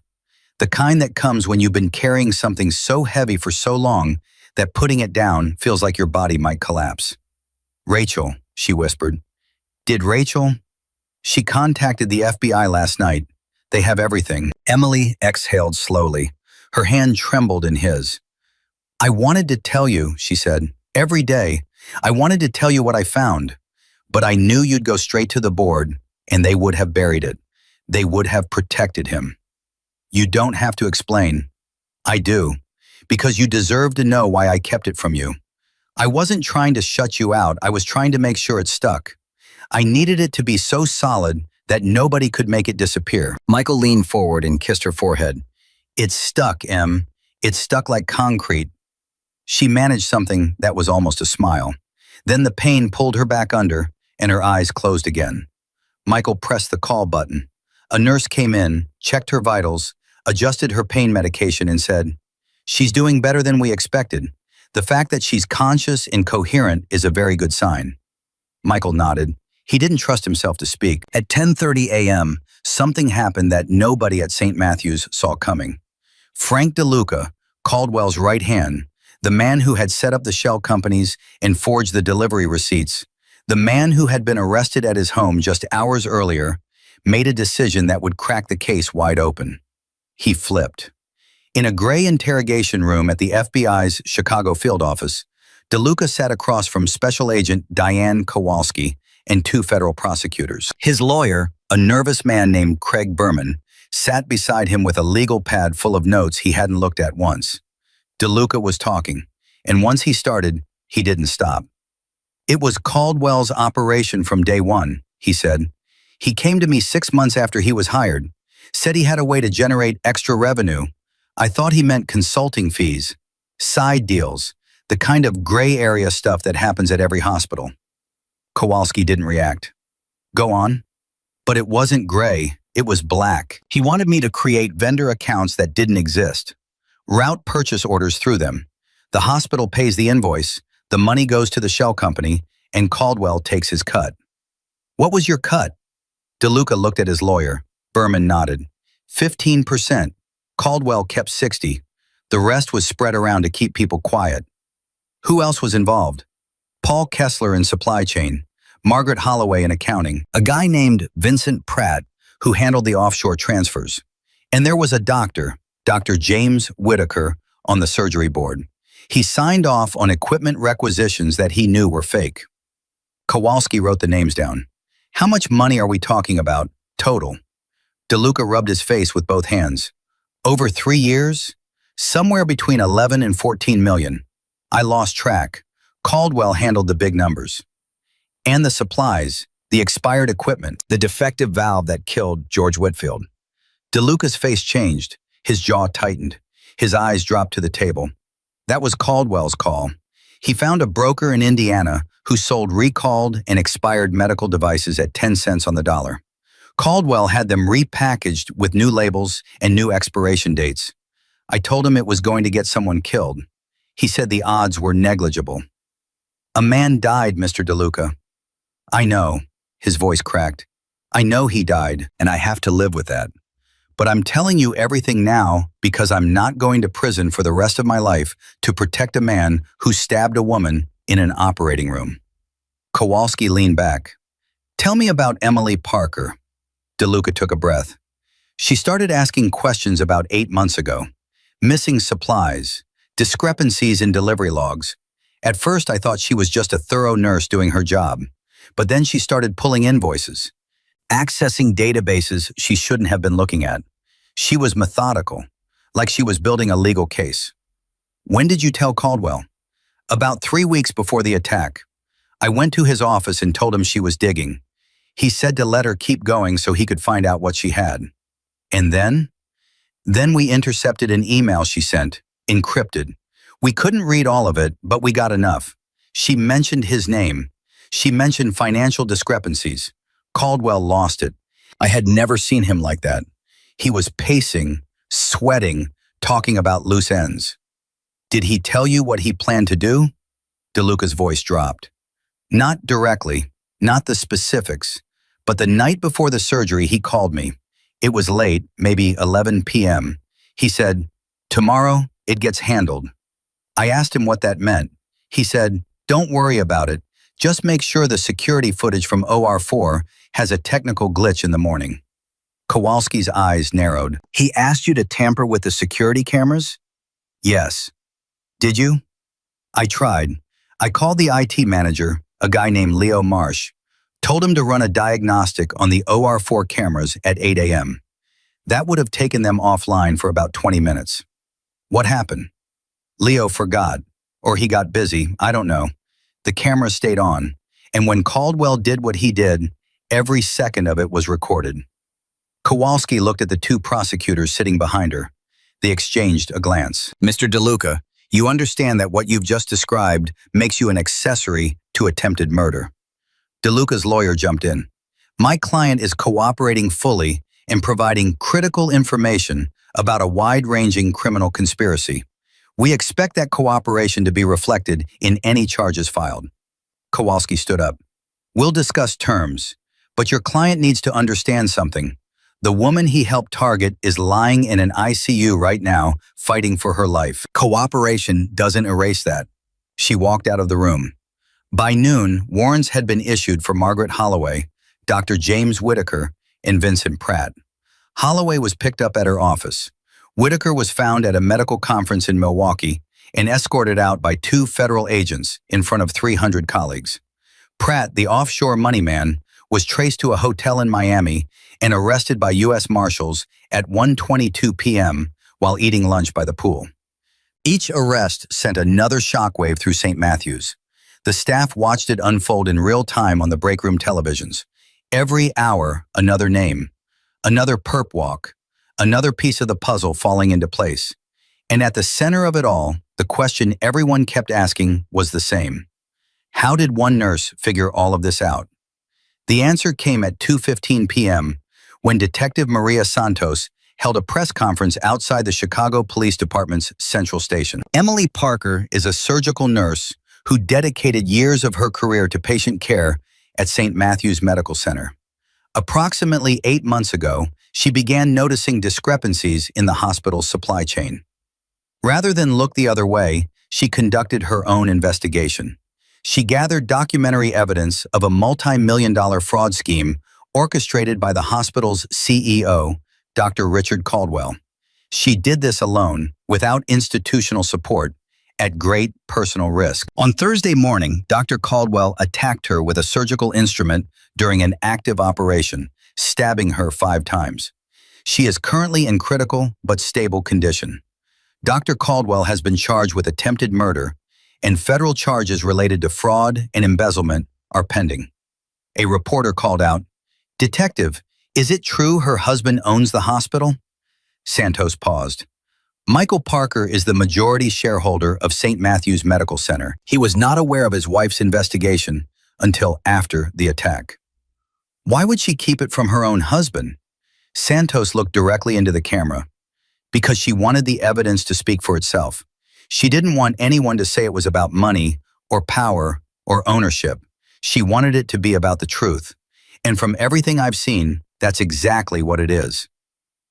The kind that comes when you've been carrying something so heavy for so long that putting it down feels like your body might collapse. "Rachel," she whispered. "Did Rachel?" "She contacted the FBI last night. They have everything." Emily exhaled slowly. Her hand trembled in his. "I wanted to tell you," she said, "every day. I wanted to tell you what I found. But I knew you'd go straight to the board, and they would have buried it. They would have protected him." "You don't have to explain." "I do, because you deserve to know why I kept it from you. I wasn't trying to shut you out. I was trying to make sure it stuck. I needed it to be so solid that nobody could make it disappear." Michael leaned forward and kissed her forehead. "It's stuck, Em. It's stuck like concrete." She managed something that was almost a smile. Then the pain pulled her back under, and her eyes closed again. Michael pressed the call button. A nurse came in, checked her vitals, adjusted her pain medication, and said, "She's doing better than we expected. The fact that she's conscious and coherent is a very good sign." Michael nodded. He didn't trust himself to speak. At 10:30 a.m., something happened that nobody at St. Matthew's saw coming. Frank DeLuca, Caldwell's right hand, the man who had set up the shell companies and forged the delivery receipts, the man who had been arrested at his home just hours earlier, made a decision that would crack the case wide open. He flipped. In a gray interrogation room at the FBI's Chicago field office, DeLuca sat across from Special Agent Diane Kowalski and two federal prosecutors. His lawyer, a nervous man named Craig Berman, sat beside him with a legal pad full of notes he hadn't looked at once. DeLuca was talking, and once he started, he didn't stop. "It was Caldwell's operation from day one," he said. "He came to me 6 months after he was hired, said he had a way to generate extra revenue. I thought he meant consulting fees, side deals, the kind of gray area stuff that happens at every hospital." Kowalski didn't react. "Go on." "But it wasn't gray, it was black. He wanted me to create vendor accounts that didn't exist, route purchase orders through them. The hospital pays the invoice, the money goes to the shell company, and Caldwell takes his cut." "What was your cut?" DeLuca looked at his lawyer. Berman nodded. 15%. Caldwell kept 60. The rest was spread around to keep people quiet. "Who else was involved?" "Paul Kessler in supply chain, Margaret Holloway in accounting, a guy named Vincent Pratt who handled the offshore transfers. And there was a doctor, Dr. James Whitaker, on the surgery board. He signed off on equipment requisitions that he knew were fake." Kowalski wrote the names down. "How much money are we talking about, total?" DeLuca rubbed his face with both hands. "Over 3 years? Somewhere between 11 and 14 million. I lost track. Caldwell handled the big numbers. And the supplies, the expired equipment, the defective valve that killed George Whitfield." DeLuca's face changed. His jaw tightened. His eyes dropped to the table. "That was Caldwell's call. He found a broker in Indiana who sold recalled and expired medical devices at 10 cents on the dollar. Caldwell had them repackaged with new labels and new expiration dates. I told him it was going to get someone killed. He said the odds were negligible." "A man died, Mr. DeLuca." "I know," his voice cracked. "I know he died, and I have to live with that. But I'm telling you everything now because I'm not going to prison for the rest of my life to protect a man who stabbed a woman in an operating room." Kowalski leaned back. "Tell me about Emily Parker." DeLuca took a breath. "She started asking questions about 8 months ago. Missing supplies, discrepancies in delivery logs. At first I thought she was just a thorough nurse doing her job, but then she started pulling invoices, accessing databases she shouldn't have been looking at. She was methodical, like she was building a legal case." "When did you tell Caldwell?" "About 3 weeks before the attack. I went to his office and told him she was digging. He said to let her keep going so he could find out what she had." "And then?" "Then we intercepted an email she sent, encrypted. We couldn't read all of it, but we got enough. She mentioned his name. She mentioned financial discrepancies. Caldwell lost it. I had never seen him like that. He was pacing, sweating, talking about loose ends." "Did he tell you what he planned to do?" DeLuca's voice dropped. "Not directly, not the specifics, but the night before the surgery he called me. It was late, maybe 11 p.m. He said, 'Tomorrow, it gets handled.' I asked him what that meant. He said, 'Don't worry about it. Just make sure the security footage from OR4 has a technical glitch in the morning.'" Kowalski's eyes narrowed. "He asked you to tamper with the security cameras?" "Yes." "Did you?" "I tried. I called the IT manager, a guy named Leo Marsh, told him to run a diagnostic on the OR4 cameras at 8 a.m. That would have taken them offline for about 20 minutes. What happened?" "Leo forgot, or he got busy, I don't know. The camera stayed on, and when Caldwell did what he did, every second of it was recorded." Kowalski looked at the two prosecutors sitting behind her. They exchanged a glance. "Mr. DeLuca, you understand that what you've just described makes you an accessory to attempted murder." DeLuca's lawyer jumped in. "My client is cooperating fully and providing critical information about a wide-ranging criminal conspiracy. We expect that cooperation to be reflected in any charges filed." Kowalski stood up. "We'll discuss terms, but your client needs to understand something. The woman he helped target is lying in an ICU right now, fighting for her life. Cooperation doesn't erase that." She walked out of the room. By noon, warrants had been issued for Margaret Holloway, Dr. James Whitaker, and Vincent Pratt. Holloway was picked up at her office. Whitaker was found at a medical conference in Milwaukee and escorted out by 2 federal agents in front of 300 colleagues. Pratt, the offshore money man, was traced to a hotel in Miami and arrested by U.S. Marshals at 1:22 p.m. while eating lunch by the pool. Each arrest sent another shockwave through St. Matthews. The staff watched it unfold in real time on the break room televisions. Every hour, another name, another perp walk, another piece of the puzzle falling into place. And at the center of it all, the question everyone kept asking was the same. How did one nurse figure all of this out? The answer came at 2:15 p.m. when Detective Maria Santos held a press conference outside the Chicago Police Department's Central Station. Emily Parker is a surgical nurse who dedicated years of her career to patient care at St. Matthew's Medical Center. Approximately 8 months ago, she began noticing discrepancies in the hospital's supply chain. Rather than look the other way, she conducted her own investigation. She gathered documentary evidence of a multi-million-dollar fraud scheme orchestrated by the hospital's CEO, Dr. Richard Caldwell. She did this alone, without institutional support, at great personal risk. On Thursday morning, Dr. Caldwell attacked her with a surgical instrument during an active operation, stabbing her 5 times. She is currently in critical but stable condition. Dr. Caldwell has been charged with attempted murder, and federal charges related to fraud and embezzlement are pending. A reporter called out, "Detective, is it true her husband owns the hospital?" Santos paused. Michael Parker is the majority shareholder of St. Matthew's Medical Center. He was not aware of his wife's investigation until after the attack. Why would she keep it from her own husband? Santos looked directly into the camera. Because she wanted the evidence to speak for itself. She didn't want anyone to say it was about money or power or ownership. She wanted it to be about the truth. And from everything I've seen, that's exactly what it is.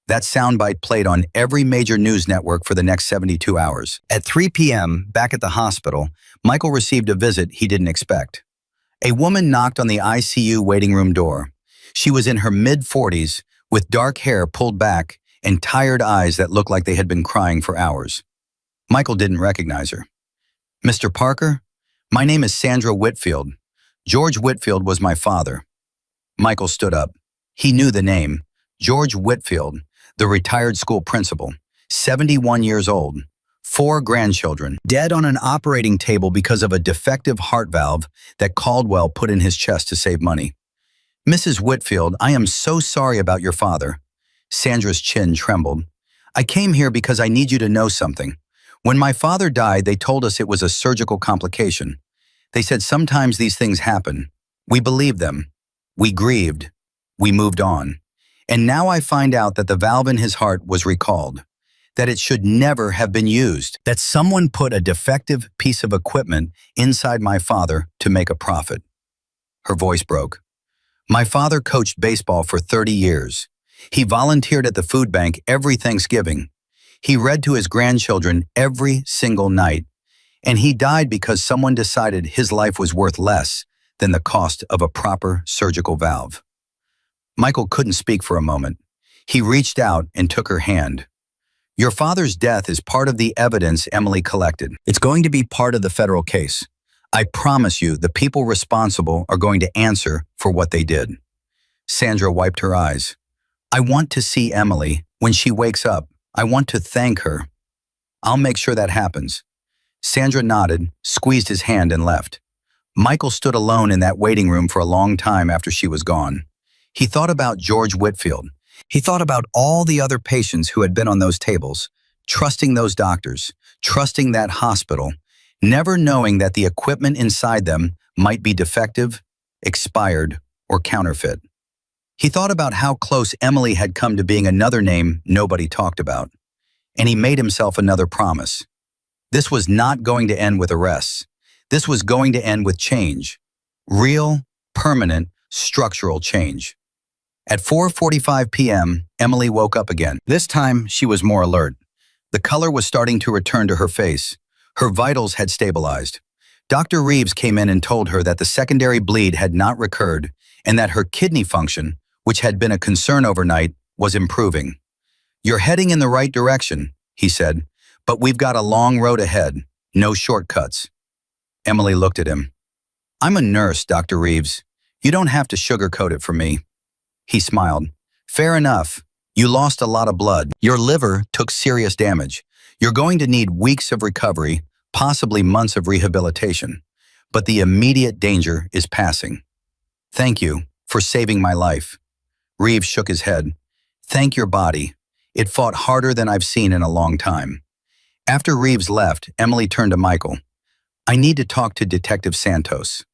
That soundbite played on every major news network for the next 72 hours. At 3 p.m., back at the hospital, Michael received a visit he didn't expect. A woman knocked on the ICU waiting room door. She was in her mid-40s, with dark hair pulled back and tired eyes that looked like they had been crying for hours. Michael didn't recognize her. "Mr. Parker, my name is Sandra Whitfield. George Whitfield was my father." Michael stood up. He knew the name. George Whitfield, the retired school principal, 71 years old, 4 grandchildren, dead on an operating table because of a defective heart valve that Caldwell put in his chest to save money. "Mrs. Whitfield, I am so sorry about your father." Sandra's chin trembled. "I came here because I need you to know something. When my father died, they told us it was a surgical complication. They said sometimes these things happen. We believed them. We grieved. We moved on. And now I find out that the valve in his heart was recalled, that it should never have been used, that someone put a defective piece of equipment inside my father to make a profit." Her voice broke. "My father coached baseball for 30 years. He volunteered at the food bank every Thanksgiving. He read to his grandchildren every single night. And he died because someone decided his life was worth less than the cost of a proper surgical valve." Michael couldn't speak for a moment. He reached out and took her hand. "Your father's death is part of the evidence Emily collected. It's going to be part of the federal case. I promise you the people responsible are going to answer for what they did." Sandra wiped her eyes. "I want to see Emily when she wakes up. I want to thank her. I'll make sure that happens." Sandra nodded, squeezed his hand, and left. Michael stood alone in that waiting room for a long time after she was gone. He thought about George Whitfield. He thought about all the other patients who had been on those tables, trusting those doctors, trusting that hospital, never knowing that the equipment inside them might be defective, expired, or counterfeit. He thought about how close Emily had come to being another name nobody talked about. And he made himself another promise. This was not going to end with arrests. This was going to end with change. Real, permanent, structural change. At 4:45 p.m., Emily woke up again. This time, she was more alert. The color was starting to return to her face. Her vitals had stabilized. Dr. Reeves came in and told her that the secondary bleed had not recurred and that her kidney function, which had been a concern overnight, was improving. You're heading in the right direction, he said, but we've got a long road ahead, no shortcuts. Emily looked at him. I'm a nurse, Dr. Reeves. You don't have to sugarcoat it for me. He smiled. Fair enough. You lost a lot of blood. Your liver took serious damage. You're going to need weeks of recovery, possibly months of rehabilitation. But the immediate danger is passing. Thank you for saving my life. Reeves shook his head. Thank your body. It fought harder than I've seen in a long time. After Reeves left, Emily turned to Michael. I need to talk to Detective Santos.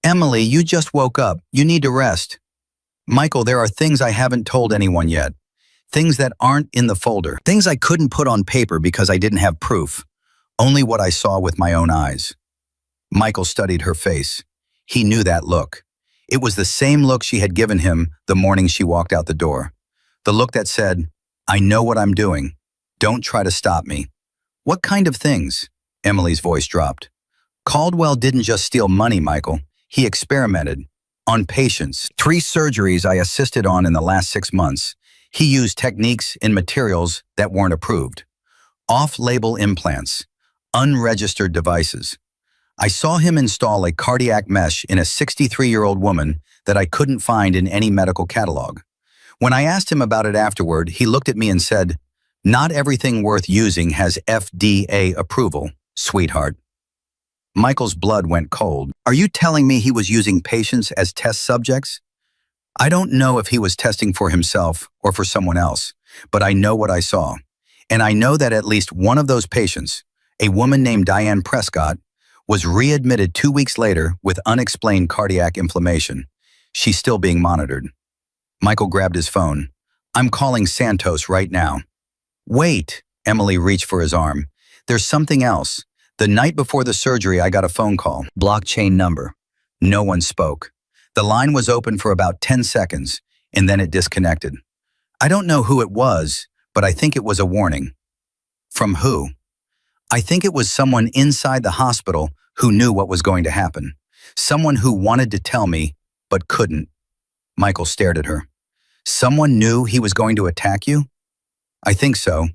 Emily, you just woke up. You need to rest. Michael, there are things I haven't told anyone yet. Things that aren't in the folder. Things I couldn't put on paper because I didn't have proof. Only what I saw with my own eyes. Michael studied her face. He knew that look. It was the same look she had given him the morning she walked out the door. The look that said, I know what I'm doing. Don't try to stop me. What kind of things? Emily's voice dropped. Caldwell didn't just steal money, Michael. He experimented. On patients. 3 surgeries I assisted on in the last 6 months. He used techniques and materials that weren't approved. Off-label implants. Unregistered devices. I saw him install a cardiac mesh in a 63-year-old woman that I couldn't find in any medical catalog. When I asked him about it afterward, he looked at me and said, Not everything worth using has FDA approval, sweetheart. Michael's blood went cold. Are you telling me he was using patients as test subjects? I don't know if he was testing for himself or for someone else, but I know what I saw. And I know that at least one of those patients, a woman named Diane Prescott, was readmitted 2 weeks later with unexplained cardiac inflammation. She's still being monitored. Michael grabbed his phone. I'm calling Santos right now. Wait, Emily reached for his arm. There's something else. The night before the surgery, I got a phone call. Blockchain number. No one spoke. The line was open for about 10 seconds, and then it disconnected. I don't know who it was, but I think it was a warning. From who? I think it was someone inside the hospital who knew what was going to happen. Someone who wanted to tell me, but couldn't. Michael stared at her. Someone knew he was going to attack you? I think so,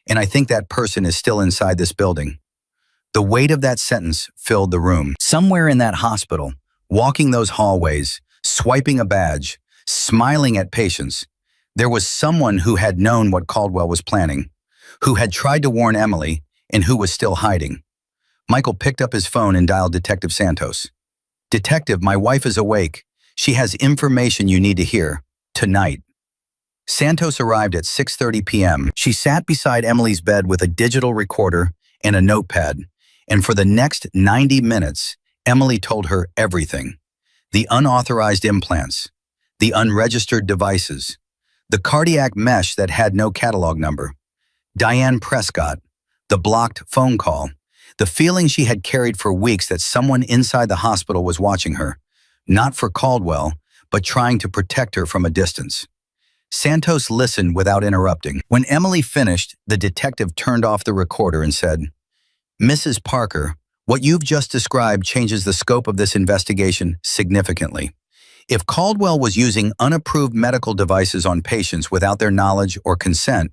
and I think that person is still inside this building. The weight of that sentence filled the room. Somewhere in that hospital, walking those hallways, swiping a badge, smiling at patients, there was someone who had known what Caldwell was planning, who had tried to warn Emily, and who was still hiding. Michael picked up his phone and dialed Detective Santos. Detective, my wife is awake. She has information you need to hear. Tonight. Santos arrived at 6:30 p.m. She sat beside Emily's bed with a digital recorder and a notepad, and for the next 90 minutes, Emily told her everything. The unauthorized implants, the unregistered devices, the cardiac mesh that had no catalog number, Diane Prescott, the blocked phone call, the feeling she had carried for weeks that someone inside the hospital was watching her, not for Caldwell, but trying to protect her from a distance. Santos listened without interrupting. When Emily finished, the detective turned off the recorder and said, Mrs. Parker, what you've just described changes the scope of this investigation significantly. If Caldwell was using unapproved medical devices on patients without their knowledge or consent,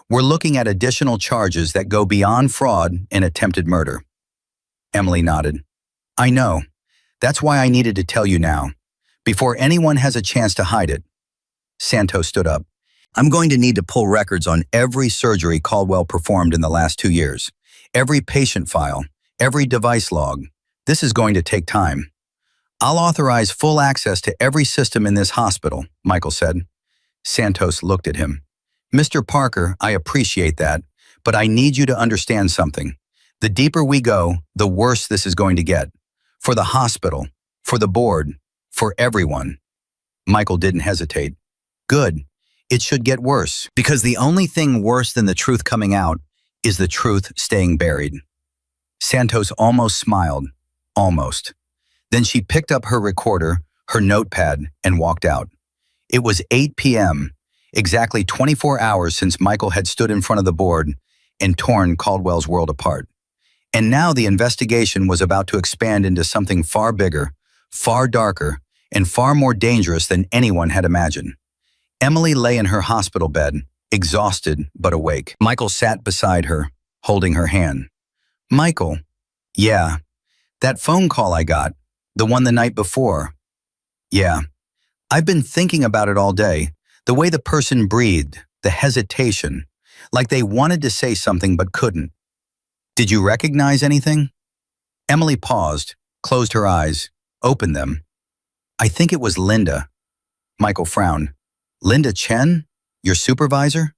we're looking at additional charges that go beyond fraud and attempted murder. Emily nodded. I know. That's why I needed to tell you now, before anyone has a chance to hide it. Santos stood up. I'm going to need to pull records on every surgery Caldwell performed in the last 2 years. Every patient file, every device log. This is going to take time. I'll authorize full access to every system in this hospital, Michael said. Santos looked at him. Mr. Parker, I appreciate that, but I need you to understand something. The deeper we go, the worse this is going to get. For the hospital, for the board, for everyone. Michael didn't hesitate. Good. It should get worse, because the only thing worse than the truth coming out is the truth staying buried. Santos almost smiled. Almost. Then she picked up her recorder, her notepad, and walked out. It was 8 p.m., exactly 24 hours since Michael had stood in front of the board and torn Caldwell's world apart. And now the investigation was about to expand into something far bigger, far darker, and far more dangerous than anyone had imagined. Emily lay in her hospital bed, exhausted but awake. Michael sat beside her, holding her hand. Michael, yeah, that phone call I got, the one the night before. Yeah, I've been thinking about it all day, the way the person breathed, the hesitation, like they wanted to say something but couldn't. Did you recognize anything? Emily paused, closed her eyes, opened them. I think it was Linda. Michael frowned. Linda Chen? Your supervisor?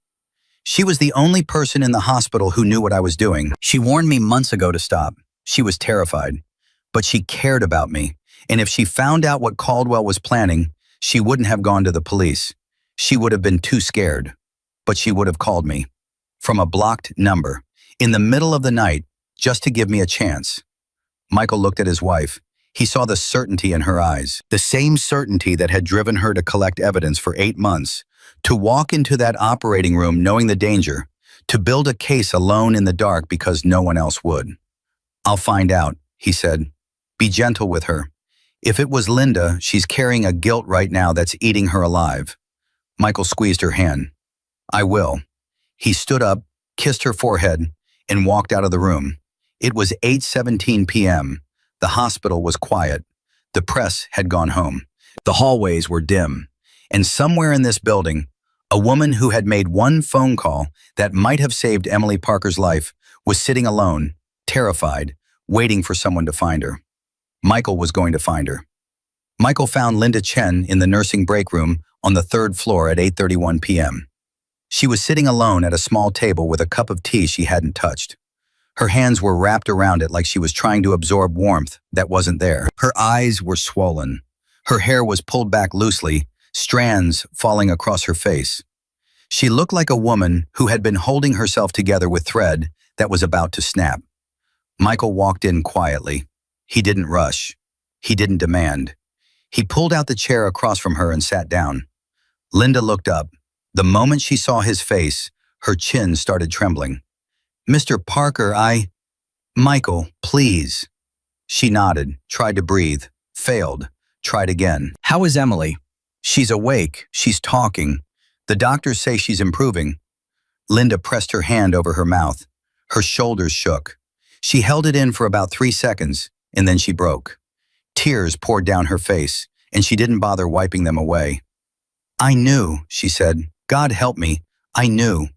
She was the only person in the hospital who knew what I was doing. She warned me months ago to stop. She was terrified. But she cared about me, and if she found out what Caldwell was planning, she wouldn't have gone to the police. She would have been too scared. But she would have called me. From a blocked number, in the middle of the night, just to give me a chance. Michael looked at his wife. He saw the certainty in her eyes, the same certainty that had driven her to collect evidence for 8 months, to walk into that operating room knowing the danger, to build a case alone in the dark because no one else would. I'll find out, he said. Be gentle with her. If it was Linda, she's carrying a guilt right now that's eating her alive. Michael squeezed her hand. I will. He stood up, kissed her forehead, and walked out of the room. It was 8:17 p.m. The hospital was quiet. The press had gone home. The hallways were dim. And somewhere in this building, a woman who had made one phone call that might have saved Emily Parker's life was sitting alone, terrified, waiting for someone to find her. Michael was going to find her. Michael found Linda Chen in the nursing break room on the 3rd floor at 8:31 p.m. She was sitting alone at a small table with a cup of tea she hadn't touched. Her hands were wrapped around it like she was trying to absorb warmth that wasn't there. Her eyes were swollen. Her hair was pulled back loosely, strands falling across her face. She looked like a woman who had been holding herself together with thread that was about to snap. Michael walked in quietly. He didn't rush. He didn't demand. He pulled out the chair across from her and sat down. Linda looked up. The moment she saw his face, her chin started trembling. Mr. Parker, Michael, please. She nodded, tried to breathe, failed, tried again. How is Emily? She's awake, she's talking. The doctors say she's improving. Linda pressed her hand over her mouth. Her shoulders shook. She held it in for about 3 seconds, and then she broke. Tears poured down her face, and she didn't bother wiping them away. I knew, she said. God help me, I knew.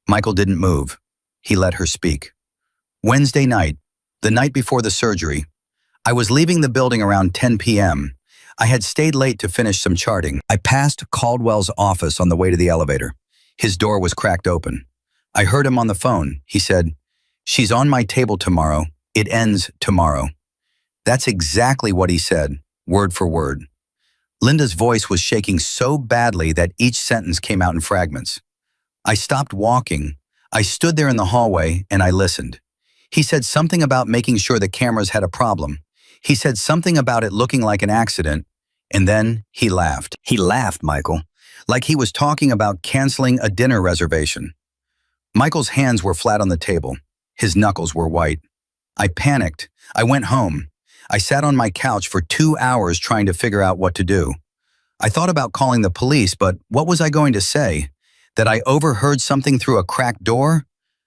Michael didn't move. He let her speak. Wednesday night, the night before the surgery, I was leaving the building around 10 p.m. I had stayed late to finish some charting. I passed Caldwell's office on the way to the elevator. His door was cracked open. I heard him on the phone. He said, "She's on my table tomorrow. It ends tomorrow." That's exactly what he said, word for word. Linda's voice was shaking so badly that each sentence came out in fragments. I stopped walking. I stood there in the hallway and I listened. He said something about making sure the cameras had a problem. He said something about it looking like an accident, and then he laughed. He laughed, Michael, like he was talking about canceling a dinner reservation. Michael's hands were flat on the table. His knuckles were white. I panicked. I went home. I sat on my couch for 2 hours trying to figure out what to do. I thought about calling the police, but what was I going to say? That I overheard something through a cracked door?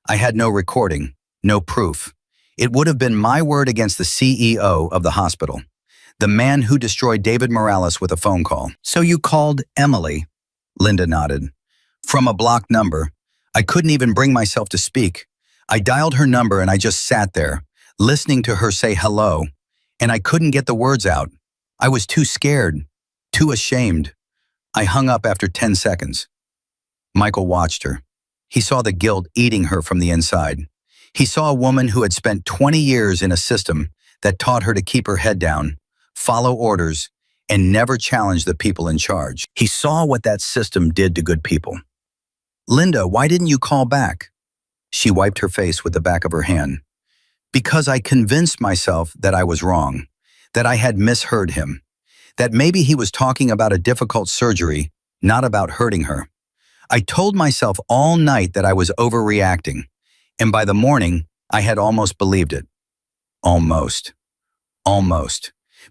I had no recording, no proof. It would have been my word against the CEO of the hospital, the man who destroyed David Morales with a phone call. So you called Emily? Linda nodded. From a blocked number. I couldn't even bring myself to speak. I dialed her number and I just sat there, listening to her say hello, and I couldn't get the words out. I was too scared, too ashamed. I hung up after 10 seconds. Michael watched her. He saw the guilt eating her from the inside. He saw a woman who had spent 20 years in a system that taught her to keep her head down, follow orders, and never challenge the people in charge. He saw what that system did to good people. Linda, why didn't you call back? She wiped her face with the back of her hand. Because I convinced myself that I was wrong, that I had misheard him, that maybe he was talking about a difficult surgery, not about hurting her. I told myself all night that I was overreacting, and by the morning, I had almost believed it. Almost.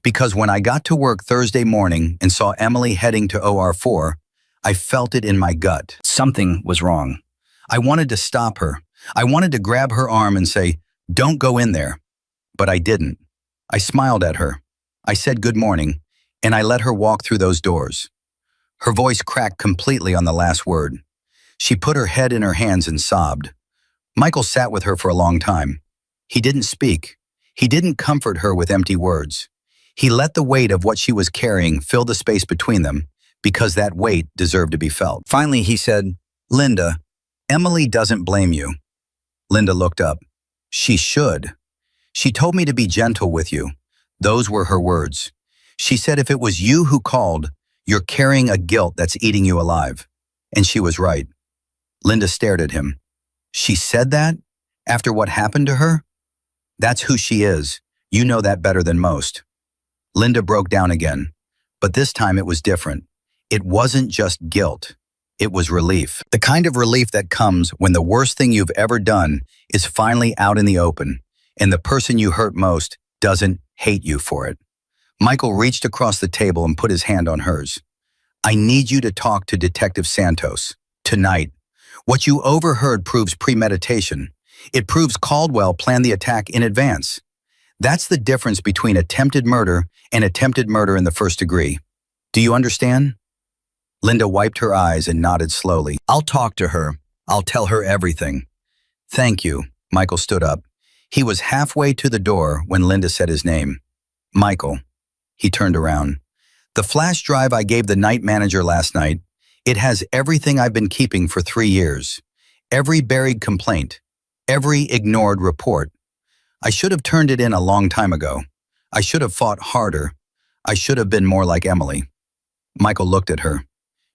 Because when I got to work Thursday morning and saw Emily heading to OR4, I felt it in my gut. Something was wrong. I wanted to stop her. I wanted to grab her arm and say, "Don't go in there." But I didn't. I smiled at her. I said good morning, and I let her walk through those doors. Her voice cracked completely on the last word. She put her head in her hands and sobbed. Michael sat with her for a long time. He didn't speak. He didn't comfort her with empty words. He let the weight of what she was carrying fill the space between them, because that weight deserved to be felt. Finally, he said, "Linda, Emily doesn't blame you." Linda looked up. "She should. She told me to be gentle with you." Those were her words. She said if it was you who called, you're carrying a guilt that's eating you alive. And she was right. Linda stared at him. She said that? After what happened to her? That's who she is. You know that better than most. Linda broke down again. But this time it was different. It wasn't just guilt. It was relief. The kind of relief that comes when the worst thing you've ever done is finally out in the open, and the person you hurt most doesn't hate you for it. Michael reached across the table and put his hand on hers. "I need you to talk to Detective Santos. Tonight. What you overheard proves premeditation. It proves Caldwell planned the attack in advance. That's the difference between attempted murder and attempted murder in the first degree. Do you understand?" Linda wiped her eyes and nodded slowly. "I'll talk to her. I'll tell her everything." "Thank you." Michael stood up. He was halfway to the door when Linda said his name. "Michael." He turned around. "The flash drive I gave the night manager last night, it has everything I've been keeping for 3 years. Every buried complaint. Every ignored report. I should have turned it in a long time ago. I should have fought harder. I should have been more like Emily." Michael looked at her.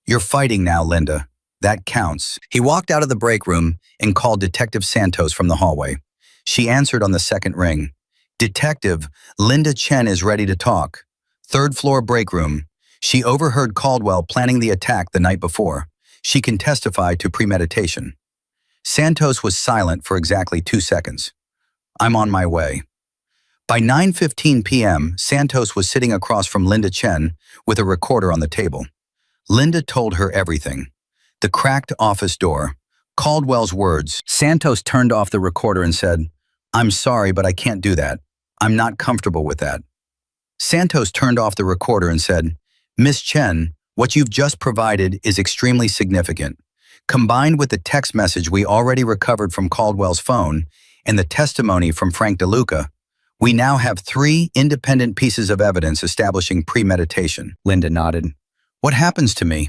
"You're fighting now, Linda. That counts." He walked out of the break room and called Detective Santos from the hallway. She answered on the second ring. "Detective, Linda Chen is ready to talk. 3rd floor break room. She overheard Caldwell planning the attack the night before. She can testify to premeditation." Santos was silent for exactly 2 seconds. "I'm on my way." By 9:15 p.m., Santos was sitting across from Linda Chen with a recorder on the table. Linda told her everything. The cracked office door, Caldwell's words. Santos turned off the recorder and said, "I'm sorry, but I can't do that. I'm not comfortable with that." Santos turned off the recorder and said, "Miss Chen, what you've just provided is extremely significant. Combined with the text message we already recovered from Caldwell's phone and the testimony from Frank DeLuca, we now have 3 independent pieces of evidence establishing premeditation." Linda nodded. "What happens to me?"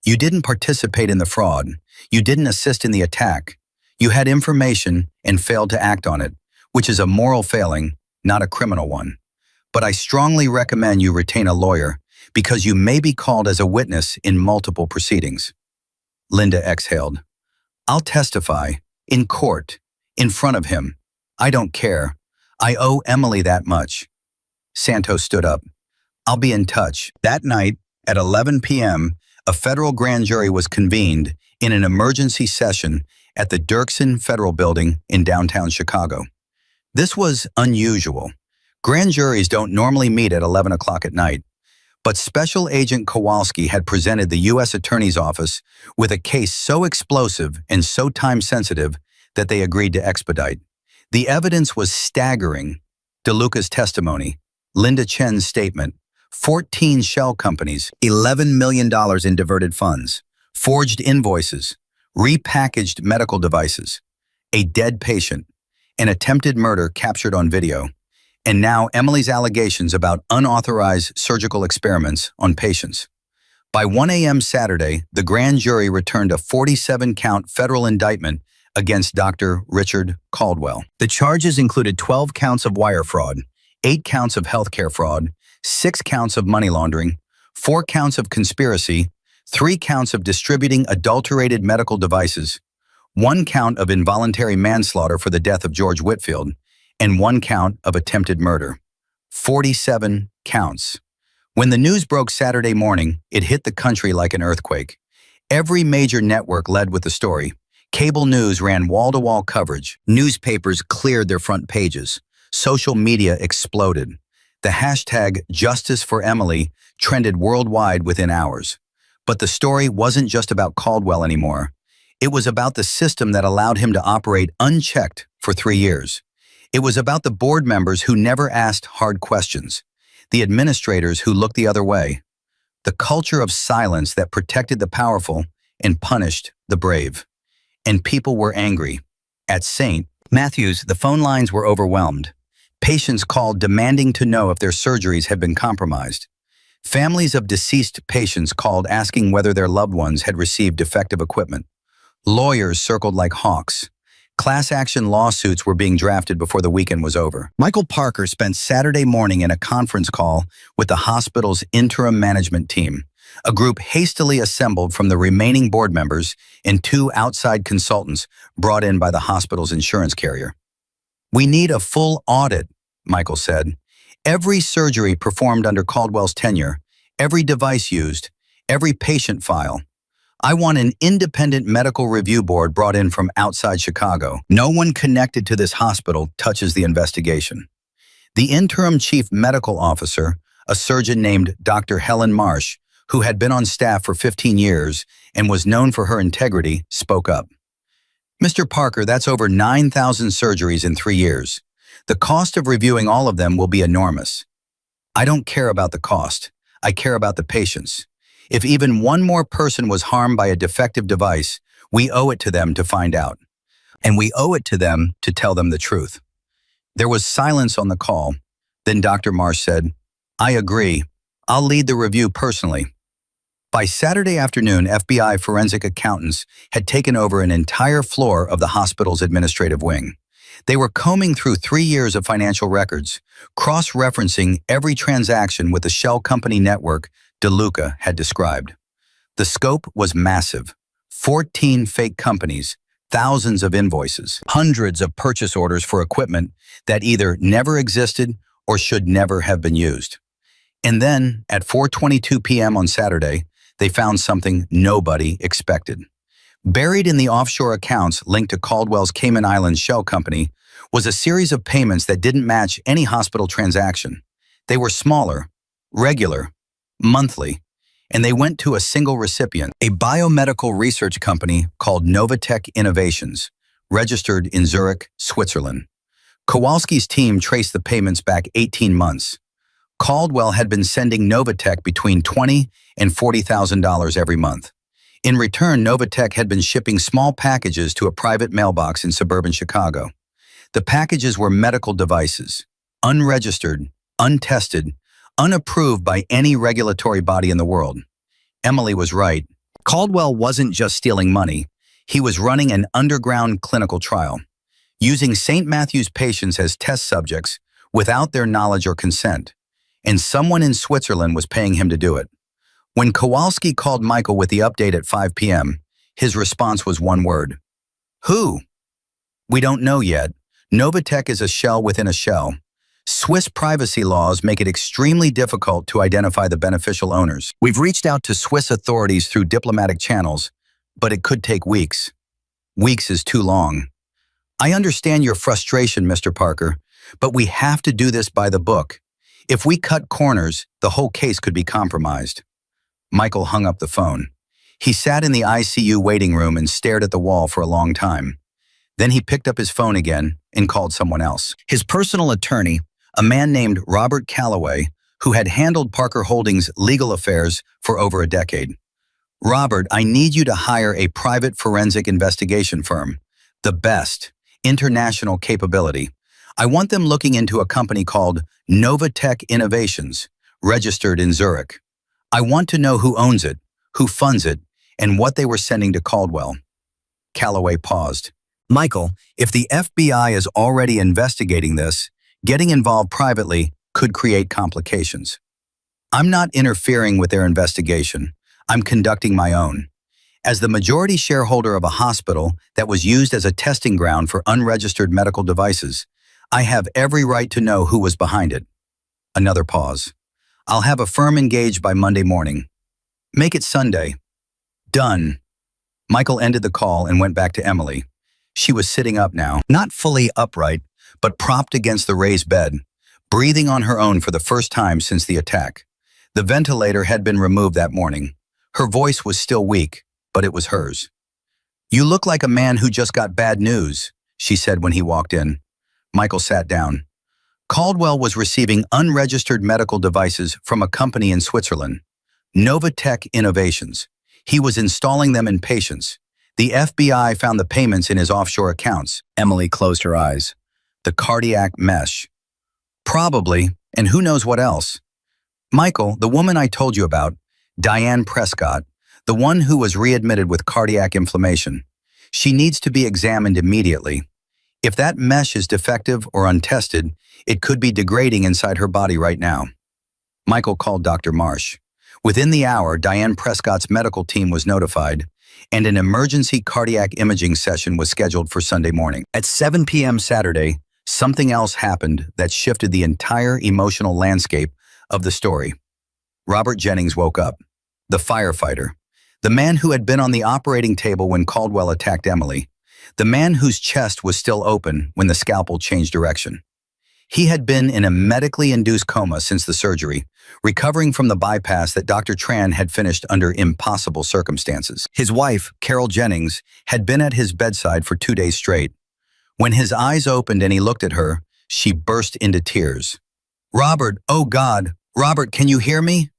"You didn't participate in the fraud. You didn't assist in the attack. You had information and failed to act on it, which is a moral failing, not a criminal one. But I strongly recommend you retain a lawyer because you may be called as a witness in multiple proceedings." Linda exhaled. "I'll testify, in court, in front of him. I don't care. I owe Emily that much." Santos stood up. "I'll be in touch." That night, at 11 p.m., a federal grand jury was convened in an emergency session at the Dirksen Federal Building in downtown Chicago. This was unusual. Grand juries don't normally meet at 11 o'clock at night, but Special Agent Kowalski had presented the U.S. Attorney's Office with a case so explosive and so time-sensitive that they agreed to expedite. The evidence was staggering. DeLuca's testimony, Linda Chen's statement, 14 shell companies, $11 million in diverted funds, forged invoices, repackaged medical devices, a dead patient, an attempted murder captured on video, and now Emily's allegations about unauthorized surgical experiments on patients. By 1 a.m. Saturday, the grand jury returned a 47-count federal indictment against Dr. Richard Caldwell. The charges included 12 counts of wire fraud, 8 counts of healthcare fraud, 6 counts of money laundering, 4 counts of conspiracy, 3 counts of distributing adulterated medical devices, 1 count of involuntary manslaughter for the death of George Whitfield, and 1 count of attempted murder. 47 counts. When the news broke Saturday morning, it hit the country like an earthquake. Every major network led with the story. Cable news ran wall-to-wall coverage. Newspapers cleared their front pages. Social media exploded. The hashtag #JusticeForEmily trended worldwide within hours. But the story wasn't just about Caldwell anymore. It was about the system that allowed him to operate unchecked for 3 years. It was about the board members who never asked hard questions, the administrators who looked the other way, the culture of silence that protected the powerful and punished the brave. And people were angry. At St. Matthew's, the phone lines were overwhelmed. Patients called demanding to know if their surgeries had been compromised. Families of deceased patients called asking whether their loved ones had received defective equipment. Lawyers circled like hawks. Class action lawsuits were being drafted before the weekend was over. Michael Parker spent Saturday morning in a conference call with the hospital's interim management team, a group hastily assembled from the remaining board members and 2 outside consultants brought in by the hospital's insurance carrier. "We need a full audit," Michael said. "Every surgery performed under Caldwell's tenure, every device used, every patient file. I want an independent medical review board brought in from outside Chicago. No one connected to this hospital touches the investigation." The interim chief medical officer, a surgeon named Dr. Helen Marsh, who had been on staff for 15 years and was known for her integrity, spoke up. "Mr. Parker, that's over 9,000 surgeries in 3 years. The cost of reviewing all of them will be enormous." "I don't care about the cost. I care about the patients. If even one more person was harmed by a defective device, we owe it to them to find out. And we owe it to them to tell them the truth." There was silence on the call. Then Dr. Marsh said, "I agree. I'll lead the review personally." By Saturday afternoon, FBI forensic accountants had taken over an entire floor of the hospital's administrative wing. They were combing through 3 years of financial records, cross-referencing every transaction with the shell company network DeLuca had described. The scope was massive. 14 fake companies, thousands of invoices, hundreds of purchase orders for equipment that either never existed or should never have been used. And then, at 4:22 p.m. on Saturday, they found something nobody expected. Buried in the offshore accounts linked to Caldwell's Cayman Islands shell company was a series of payments that didn't match any hospital transaction. They were smaller, regular, monthly, and they went to a single recipient, a biomedical research company called Novatech Innovations, registered in Zurich, Switzerland. Kowalski's team traced the payments back 18 months. Caldwell had been sending Novatech between $20,000 and $40,000 every month. In return, Novatech had been shipping small packages to a private mailbox in suburban Chicago. The packages were medical devices, unregistered, untested, unapproved by any regulatory body in the world. Emily was right. Caldwell wasn't just stealing money. He was running an underground clinical trial, using St. Matthew's patients as test subjects without their knowledge or consent. And someone in Switzerland was paying him to do it. When Kowalski called Michael with the update at 5 p.m., his response was one word. "Who?" "We don't know yet. Novatech is a shell within a shell. Swiss privacy laws make it extremely difficult to identify the beneficial owners. We've reached out to Swiss authorities through diplomatic channels, but it could take weeks. Weeks is too long. I understand your frustration, Mr. Parker, but we have to do this by the book. If we cut corners, the whole case could be compromised." Michael hung up the phone. He sat in the ICU waiting room and stared at the wall for a long time. Then he picked up his phone again and called someone else. His personal attorney, a man named Robert Calloway, who had handled Parker Holdings' legal affairs for over a decade. "Robert, I need you to hire a private forensic investigation firm. The best, international capability. I want them looking into a company called Novatech Innovations, registered in Zurich. I want to know who owns it, who funds it, and what they were sending to Caldwell." Calloway paused. "Michael, if the FBI is already investigating this, getting involved privately could create complications. I'm not interfering with their investigation. I'm conducting my own. As the majority shareholder of a hospital that was used as a testing ground for unregistered medical devices, I have every right to know who was behind it." Another pause. "I'll have a firm engaged by Monday morning. Make it Sunday." "Done." Michael ended the call and went back to Emily. She was sitting up now, not fully upright, but propped against the raised bed, breathing on her own for the first time since the attack. The ventilator had been removed that morning. Her voice was still weak, but it was hers. "You look like a man who just got bad news," she said when he walked in. Michael sat down. Caldwell was receiving unregistered medical devices from a company in Switzerland, Novatech Innovations. He was installing them in patients. The FBI found the payments in his offshore accounts. Emily closed her eyes. The cardiac mesh. Probably, and who knows what else. Michael, the woman I told you about, Diane Prescott, the one who was readmitted with cardiac inflammation. She needs to be examined immediately. If that mesh is defective or untested, it could be degrading inside her body right now. Michael called Dr. Marsh. Within the hour, Diane Prescott's medical team was notified, and an emergency cardiac imaging session was scheduled for Sunday morning. At 7 p.m. Saturday, something else happened that shifted the entire emotional landscape of the story. Robert Jennings woke up. The firefighter. The man who had been on the operating table when Caldwell attacked Emily. The man whose chest was still open when the scalpel changed direction. He had been in a medically induced coma since the surgery, recovering from the bypass that Dr. Tran had finished under impossible circumstances. His wife, Carol Jennings, had been at his bedside for 2 days straight. When his eyes opened and he looked at her, she burst into tears. "Robert, oh God, Robert, can you hear me?"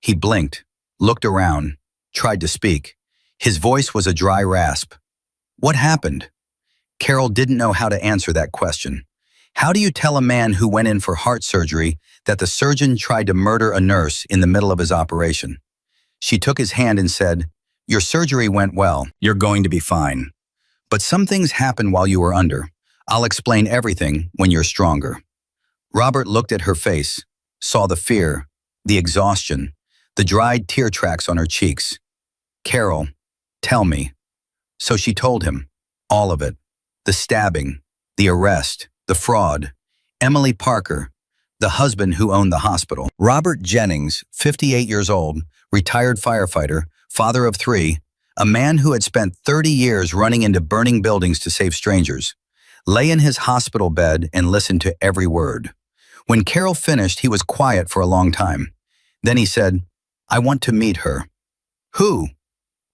He blinked, looked around, tried to speak. His voice was a dry rasp. What happened? Carol didn't know how to answer that question. How do you tell a man who went in for heart surgery that the surgeon tried to murder a nurse in the middle of his operation? She took his hand and said, "Your surgery went well. You're going to be fine. But some things happen while you were under. I'll explain everything when you're stronger." Robert looked at her face, saw the fear, the exhaustion, the dried tear tracks on her cheeks. "Carol, tell me." So she told him, all of it. The stabbing, the arrest, the fraud, Emily Parker, the husband who owned the hospital. Robert Jennings, 58 years old, retired firefighter, father of 3, a man who had spent 30 years running into burning buildings to save strangers, lay in his hospital bed and listened to every word. When Carol finished, he was quiet for a long time. Then he said, "I want to meet her." "Who?"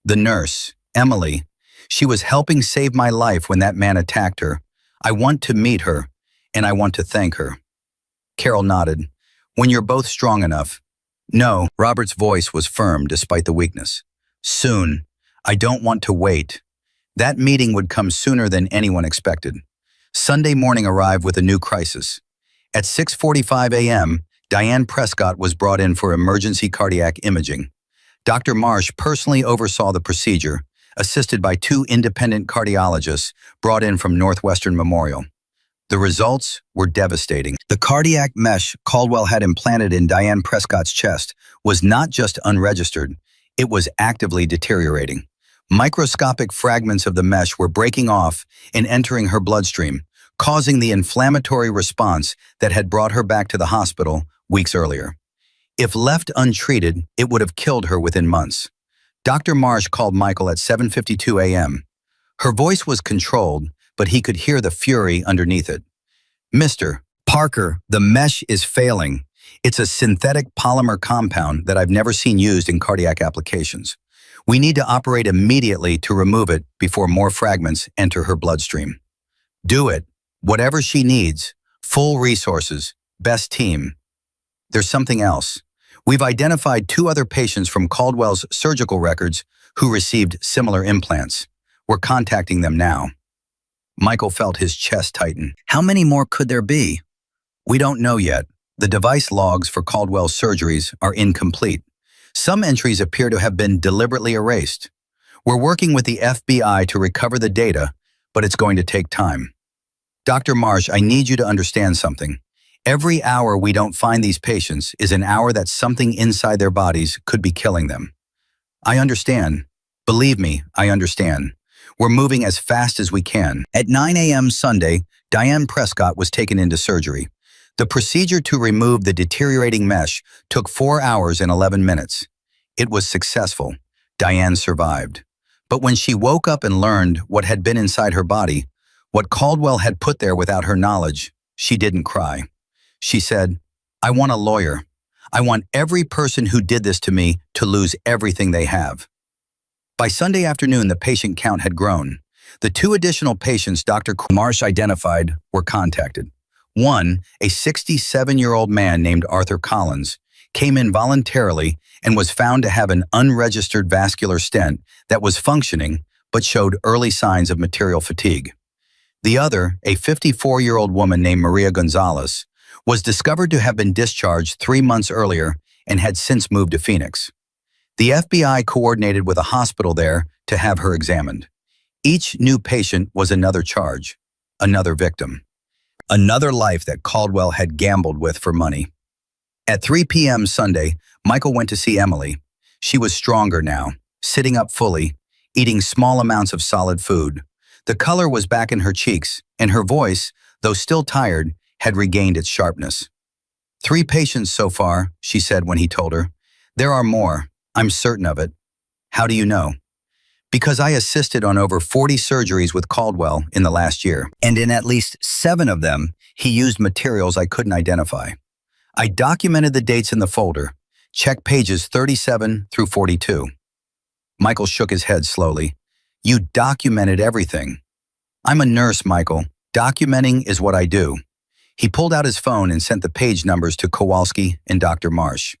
"The nurse, Emily. She was helping save my life when that man attacked her. I want to meet her, and I want to thank her." Carol nodded. "When you're both strong enough." "No." Robert's voice was firm despite the weakness. "Soon. I don't want to wait." That meeting would come sooner than anyone expected. Sunday morning arrived with a new crisis. At 6:45 a.m., Diane Prescott was brought in for emergency cardiac imaging. Dr. Marsh personally oversaw the procedure, assisted by 2 independent cardiologists brought in from Northwestern Memorial. The results were devastating. The cardiac mesh Caldwell had implanted in Diane Prescott's chest was not just unregistered, it was actively deteriorating. Microscopic fragments of the mesh were breaking off and entering her bloodstream, causing the inflammatory response that had brought her back to the hospital weeks earlier. If left untreated, it would have killed her within months. Dr. Marsh called Michael at 7:52 a.m. Her voice was controlled, but he could hear the fury underneath it. "Mr. Parker, the mesh is failing. It's a synthetic polymer compound that I've never seen used in cardiac applications. We need to operate immediately to remove it before more fragments enter her bloodstream." "Do it. Whatever she needs. Full resources. Best team." "There's something else. We've identified 2 other patients from Caldwell's surgical records who received similar implants. We're contacting them now." Michael felt his chest tighten. How many more could there be? "We don't know yet. The device logs for Caldwell's surgeries are incomplete. Some entries appear to have been deliberately erased. We're working with the FBI to recover the data, but it's going to take time." "Dr. Marsh, I need you to understand something. Every hour we don't find these patients is an hour that something inside their bodies could be killing them." "I understand. Believe me, I understand. We're moving as fast as we can." At 9 a.m. Sunday, Diane Prescott was taken into surgery. The procedure to remove the deteriorating mesh took 4 hours and 11 minutes. It was successful. Diane survived. But when she woke up and learned what had been inside her body, what Caldwell had put there without her knowledge, she didn't cry. She said, "I want a lawyer. I want every person who did this to me to lose everything they have. By Sunday afternoon, the patient count had grown. The 2 additional patients Dr. Marsh identified were contacted. One, a 67-year-old man named Arthur Collins, came in voluntarily and was found to have an unregistered vascular stent that was functioning but showed early signs of material fatigue. The other, a 54-year-old woman named Maria Gonzalez, was discovered to have been discharged 3 months earlier and had since moved to Phoenix. The FBI coordinated with a hospital there to have her examined. Each new patient was another charge, another victim, another life that Caldwell had gambled with for money. At 3 p.m. Sunday, Michael went to see Emily. She was stronger now, sitting up fully, eating small amounts of solid food. The color was back in her cheeks, and her voice, though still tired, had regained its sharpness. 3 patients so far, she said when he told her. There are more. I'm certain of it. How do you know? Because I assisted on over 40 surgeries with Caldwell in the last year, and in at least 7 of them, he used materials I couldn't identify. I documented the dates in the folder. Check pages 37 through 42. Michael shook his head slowly. You documented everything. I'm a nurse, Michael. Documenting is what I do. He pulled out his phone and sent the page numbers to Kowalski and Dr. Marsh.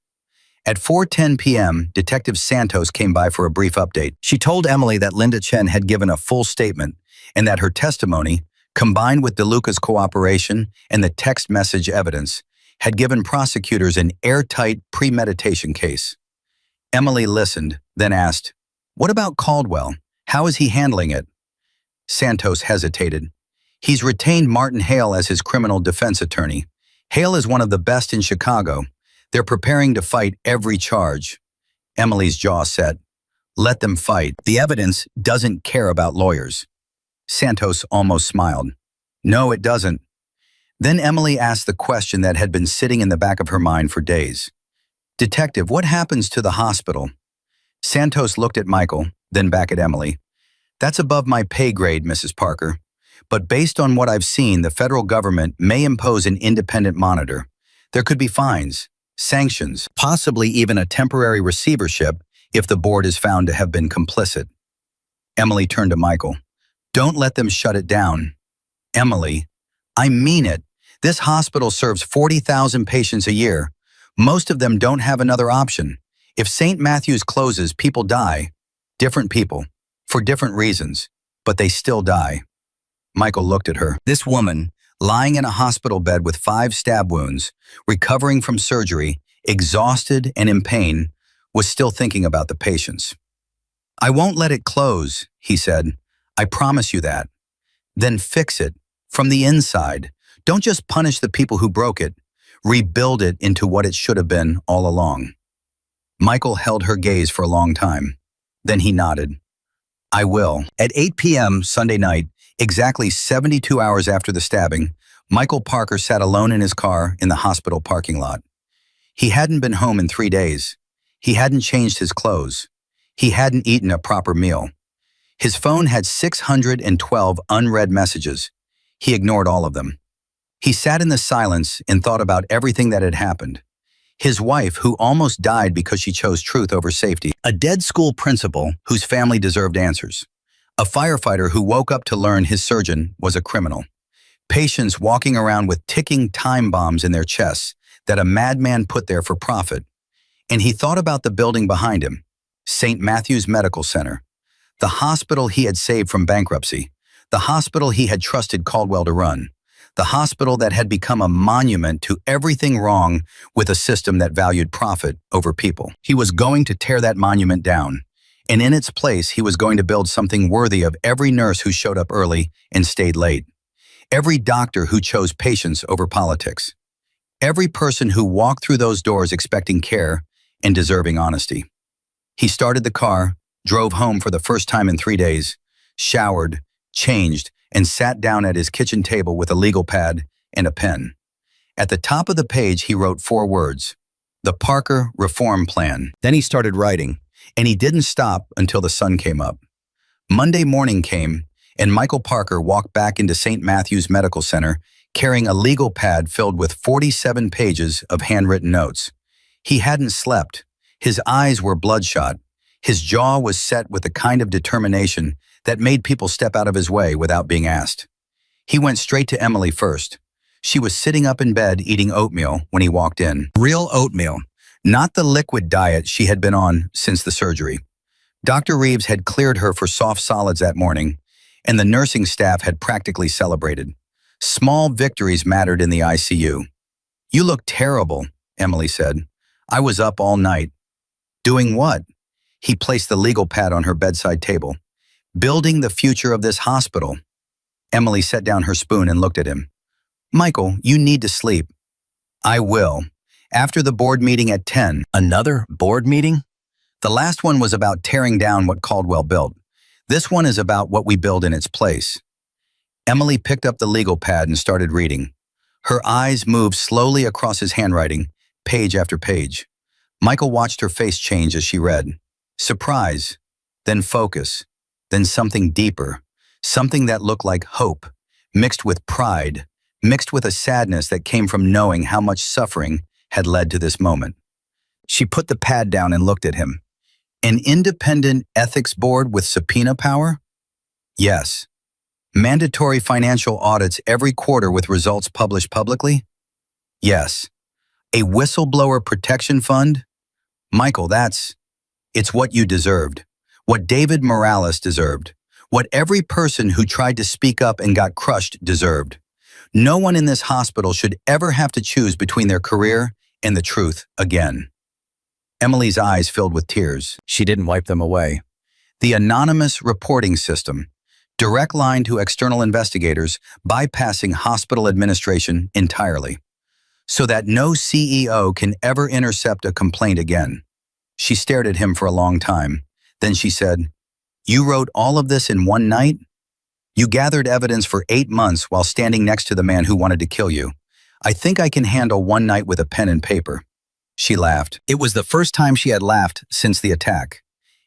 At 4:10 p.m., Detective Santos came by for a brief update. She told Emily that Linda Chen had given a full statement and that her testimony, combined with DeLuca's cooperation and the text message evidence, had given prosecutors an airtight premeditation case. Emily listened, then asked, "What about Caldwell? How is he handling it?" Santos hesitated. He's retained Martin Hale as his criminal defense attorney. Hale is one of the best in Chicago. They're preparing to fight every charge. Emily's jaw set. Let them fight. The evidence doesn't care about lawyers. Santos almost smiled. No, it doesn't. Then Emily asked the question that had been sitting in the back of her mind for days. Detective, what happens to the hospital? Santos looked at Michael, then back at Emily. That's above my pay grade, Mrs. Parker. But based on what I've seen, the federal government may impose an independent monitor. There could be fines, sanctions, possibly even a temporary receivership if the board is found to have been complicit. Emily turned to Michael. Don't let them shut it down. Emily, I mean it. This hospital serves 40,000 patients a year. Most of them don't have another option. If St. Matthew's closes, people die. Different people, for different reasons, but they still die. Michael looked at her. This woman, lying in a hospital bed with 5 stab wounds, recovering from surgery, exhausted and in pain, was still thinking about the patients. I won't let it close, he said. I promise you that. Then fix it, from the inside. Don't just punish the people who broke it. Rebuild it into what it should have been all along. Michael held her gaze for a long time. Then he nodded. I will. At 8 p.m. Sunday night, exactly 72 hours after the stabbing, Michael Parker sat alone in his car in the hospital parking lot. He hadn't been home in 3 days. He hadn't changed his clothes. He hadn't eaten a proper meal. His phone had 612 unread messages. He ignored all of them. He sat in the silence and thought about everything that had happened. His wife, who almost died because she chose truth over safety. A dead school principal whose family deserved answers. A firefighter who woke up to learn his surgeon was a criminal. Patients walking around with ticking time bombs in their chests that a madman put there for profit. And he thought about the building behind him, St. Matthew's Medical Center, the hospital he had saved from bankruptcy, the hospital he had trusted Caldwell to run, the hospital that had become a monument to everything wrong with a system that valued profit over people. He was going to tear that monument down, and in its place, he was going to build something worthy of every nurse who showed up early and stayed late, every doctor who chose patience over politics, every person who walked through those doors expecting care and deserving honesty. He started the car, drove home for the first time in 3 days, showered, changed, and sat down at his kitchen table with a legal pad and a pen. At the top of the page, he wrote 4 words, the Parker Reform Plan. Then he started writing, and he didn't stop until the sun came up. Monday morning came, and Michael Parker walked back into St. Matthew's Medical Center carrying a legal pad filled with 47 pages of handwritten notes. He hadn't slept. His eyes were bloodshot. His jaw was set with the kind of determination that made people step out of his way without being asked. He went straight to Emily first. She was sitting up in bed eating oatmeal when he walked in. Real oatmeal, not the liquid diet she had been on since the surgery. Dr. Reeves had cleared her for soft solids that morning, and the nursing staff had practically celebrated. Small victories mattered in the ICU. "You look terrible," Emily said. "I was up all night." "Doing what?" He placed the legal pad on her bedside table. "Building the future of this hospital." Emily set down her spoon and looked at him. "Michael, you need to sleep." "I will. After the board meeting at 10. Another board meeting? The last one was about tearing down what Caldwell built. This one is about what we build in its place." Emily picked up the legal pad and started reading. Her eyes moved slowly across his handwriting, page after page. Michael watched her face change as she read. Surprise, then focus, then something deeper, something that looked like hope, mixed with pride, mixed with a sadness that came from knowing how much suffering had led to this moment. She put the pad down and looked at him. "An independent ethics board with subpoena power?" "Yes." "Mandatory financial audits every quarter with results published publicly?" "Yes." "A whistleblower protection fund?" "Michael, it's what you deserved. What David Morales deserved. What every person who tried to speak up and got crushed deserved. No one in this hospital should ever have to choose between their career and the truth again." Emily's eyes filled with tears. She didn't wipe them away. The anonymous reporting system. Direct line to external investigators, bypassing hospital administration entirely. So that no CEO can ever intercept a complaint again. She stared at him for a long time. Then she said, "You wrote all of this in one night? You gathered evidence for 8 months while standing next to the man who wanted to kill you. I think I can handle one night with a pen and paper." She laughed. It was the first time she had laughed since the attack.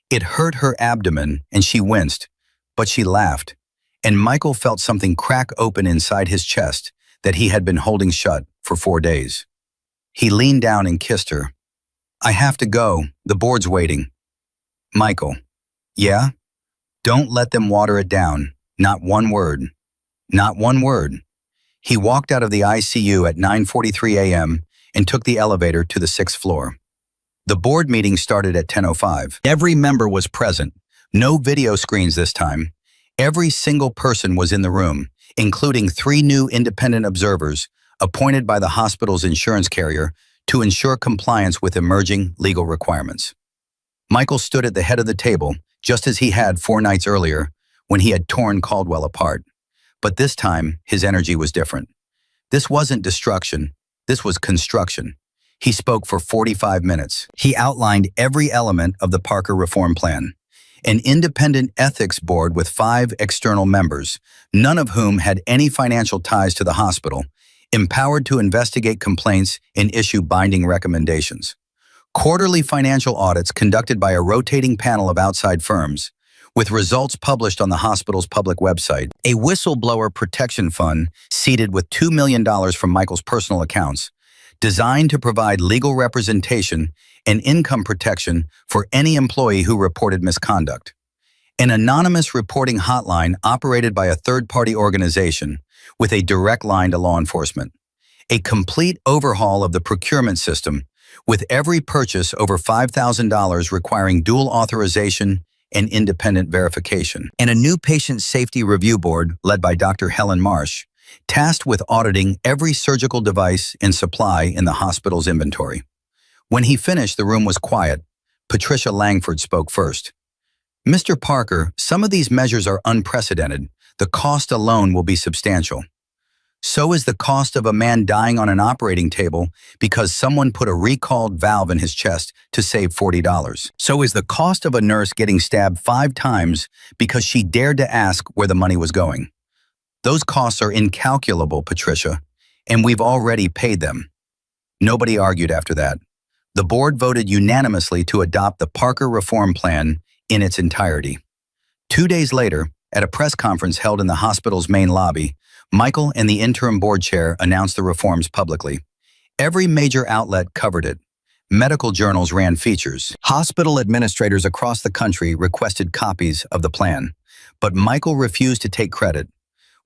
It hurt her abdomen and she winced, but she laughed. And Michael felt something crack open inside his chest that he had been holding shut for 4 days. He leaned down and kissed her. "I have to go. The board's waiting." "Michael." "Yeah?" "Don't let them water it down. Not one word. Not one word." He walked out of the ICU at 9:43 a.m. and took the elevator to the 6th floor. The board meeting started at 10:05. Every member was present. No video screens this time. Every single person was in the room, including 3 new independent observers appointed by the hospital's insurance carrier to ensure compliance with emerging legal requirements. Michael stood at the head of the table, just as he had 4 nights earlier when he had torn Caldwell apart. But this time, his energy was different. This wasn't destruction. This was construction. He spoke for 45 minutes. He outlined every element of the Parker Reform Plan. An independent ethics board with 5 external members, none of whom had any financial ties to the hospital, empowered to investigate complaints and issue binding recommendations. Quarterly financial audits conducted by a rotating panel of outside firms, with results published on the hospital's public website. A whistleblower protection fund seeded with $2 million from Michael's personal accounts, designed to provide legal representation and income protection for any employee who reported misconduct. An anonymous reporting hotline operated by a third-party organization with a direct line to law enforcement. A complete overhaul of the procurement system, with every purchase over $5,000 requiring dual authorization and independent verification. And a new patient safety review board led by Dr. Helen Marsh, tasked with auditing every surgical device and supply in the hospital's inventory. When he finished, the room was quiet. Patricia Langford spoke first. "Mr. Parker, some of these measures are unprecedented. The cost alone will be substantial." "So is the cost of a man dying on an operating table because someone put a recalled valve in his chest to save $40. So is the cost of a nurse getting stabbed 5 times because she dared to ask where the money was going. Those costs are incalculable, Patricia, and we've already paid them." Nobody argued after that. The board voted unanimously to adopt the Parker Reform Plan in its entirety. 2 days later, at a press conference held in the hospital's main lobby, Michael and the interim board chair announced the reforms publicly. Every major outlet covered it. Medical journals ran features. Hospital administrators across the country requested copies of the plan, but Michael refused to take credit.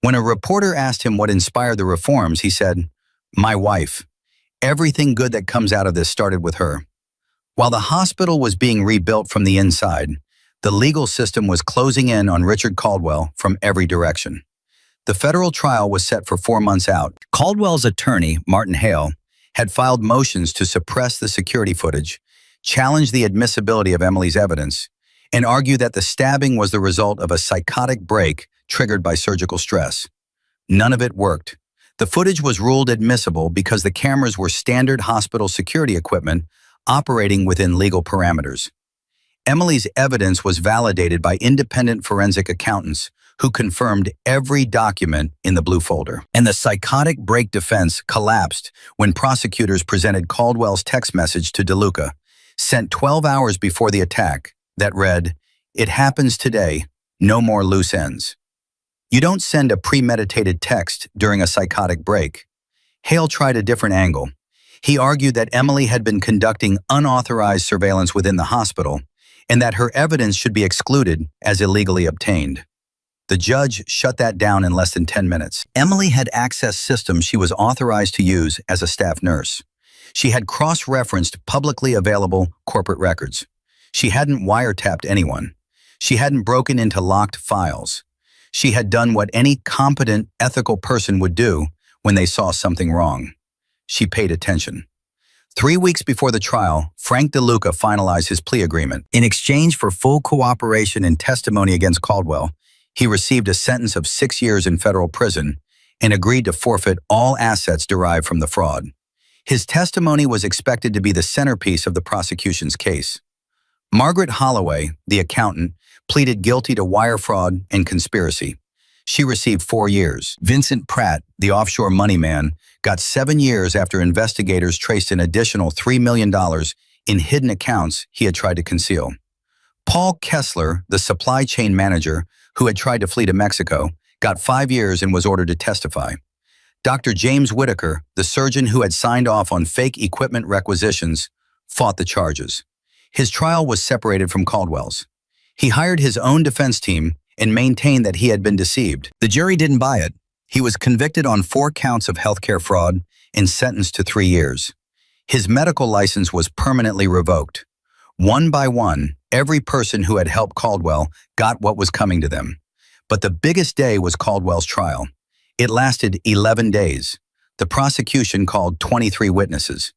When a reporter asked him what inspired the reforms, he said, "My wife. Everything good that comes out of this started with her." While the hospital was being rebuilt from the inside, the legal system was closing in on Richard Caldwell from every direction. The federal trial was set for 4 months out. Caldwell's attorney, Martin Hale, had filed motions to suppress the security footage, challenge the admissibility of Emily's evidence, and argue that the stabbing was the result of a psychotic break triggered by surgical stress. None of it worked. The footage was ruled admissible because the cameras were standard hospital security equipment operating within legal parameters. Emily's evidence was validated by independent forensic accountants who confirmed every document in the blue folder. And the psychotic break defense collapsed when prosecutors presented Caldwell's text message to DeLuca, sent 12 hours before the attack, that read, "It happens today, no more loose ends." You don't send a premeditated text during a psychotic break. Hale tried a different angle. He argued that Emily had been conducting unauthorized surveillance within the hospital and that her evidence should be excluded as illegally obtained. The judge shut that down in less than 10 minutes. Emily had accessed systems she was authorized to use as a staff nurse. She had cross-referenced publicly available corporate records. She hadn't wiretapped anyone. She hadn't broken into locked files. She had done what any competent, ethical person would do when they saw something wrong. She paid attention. 3 weeks before the trial, Frank DeLuca finalized his plea agreement. In exchange for full cooperation and testimony against Caldwell, he received a sentence of 6 years in federal prison and agreed to forfeit all assets derived from the fraud. His testimony was expected to be the centerpiece of the prosecution's case. Margaret Holloway, the accountant, pleaded guilty to wire fraud and conspiracy. She received 4 years. Vincent Pratt, the offshore money man, got 7 years after investigators traced an additional $3 million in hidden accounts he had tried to conceal. Paul Kessler, the supply chain manager who had tried to flee to Mexico, got 5 years and was ordered to testify. Dr. James Whitaker, the surgeon who had signed off on fake equipment requisitions, fought the charges. His trial was separated from Caldwell's. He hired his own defense team and maintained that he had been deceived. The jury didn't buy it. He was convicted on 4 counts of healthcare fraud and sentenced to 3 years. His medical license was permanently revoked. One by one, every person who had helped Caldwell got what was coming to them. But the biggest day was Caldwell's trial. It lasted 11 days. The prosecution called 23 witnesses.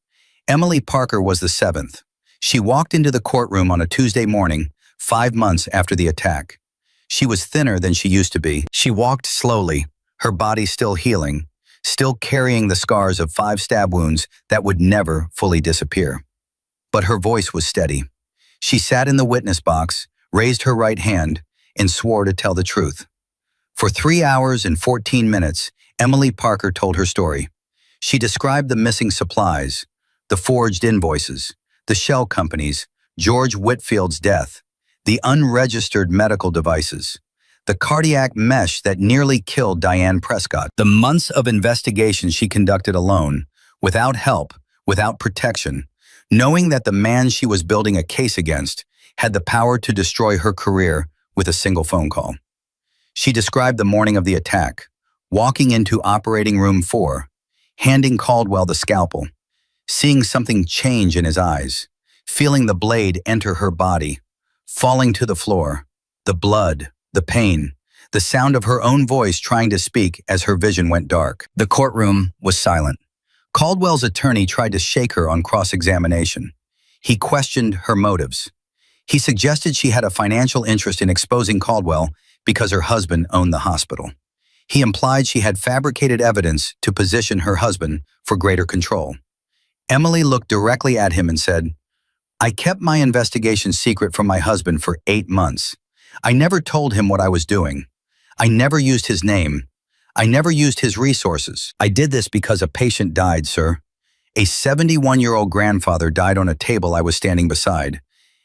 Emily Parker was the 7th. She walked into the courtroom on a Tuesday morning, 5 months after the attack. She was thinner than she used to be. She walked slowly, her body still healing, still carrying the scars of 5 stab wounds that would never fully disappear. But her voice was steady. She sat in the witness box, raised her right hand, and swore to tell the truth. For 3 hours and 14 minutes, Emily Parker told her story. She described the missing supplies, the forged invoices, the shell companies, George Whitfield's death, the unregistered medical devices, the cardiac mesh that nearly killed Diane Prescott, the months of investigation she conducted alone, without help, without protection, knowing that the man she was building a case against had the power to destroy her career with a single phone call. She described the morning of the attack, walking into operating room 4, handing Caldwell the scalpel, seeing something change in his eyes, feeling the blade enter her body, falling to the floor, the blood, the pain, the sound of her own voice trying to speak as her vision went dark. The courtroom was silent. Caldwell's attorney tried to shake her on cross-examination. He questioned her motives. He suggested she had a financial interest in exposing Caldwell because her husband owned the hospital. He implied she had fabricated evidence to position her husband for greater control. Emily looked directly at him and said, "I kept my investigation secret from my husband for 8 months. I never told him what I was doing. I never used his name. I never used his resources. I did this because a patient died, sir. A 71-year-old grandfather died on a table I was standing beside,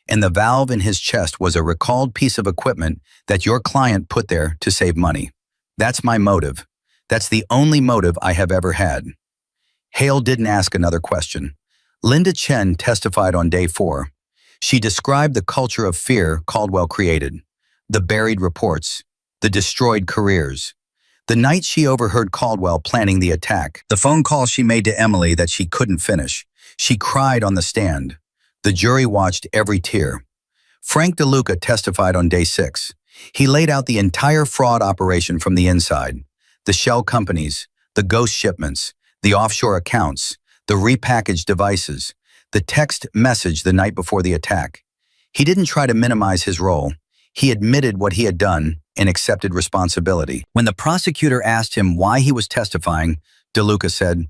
and the valve in his chest was a recalled piece of equipment that your client put there to save money. That's my motive. That's the only motive I have ever had." Hale didn't ask another question. Linda Chen testified on day 4. She described the culture of fear Caldwell created, the buried reports, the destroyed careers. The night she overheard Caldwell planning the attack, the phone call she made to Emily that she couldn't finish, she cried on the stand. The jury watched every tear. Frank DeLuca testified on day 6. He laid out the entire fraud operation from the inside. The shell companies, the ghost shipments, the offshore accounts, the repackaged devices, the text message the night before the attack. He didn't try to minimize his role. He admitted what he had done and accepted responsibility. When the prosecutor asked him why he was testifying, DeLuca said,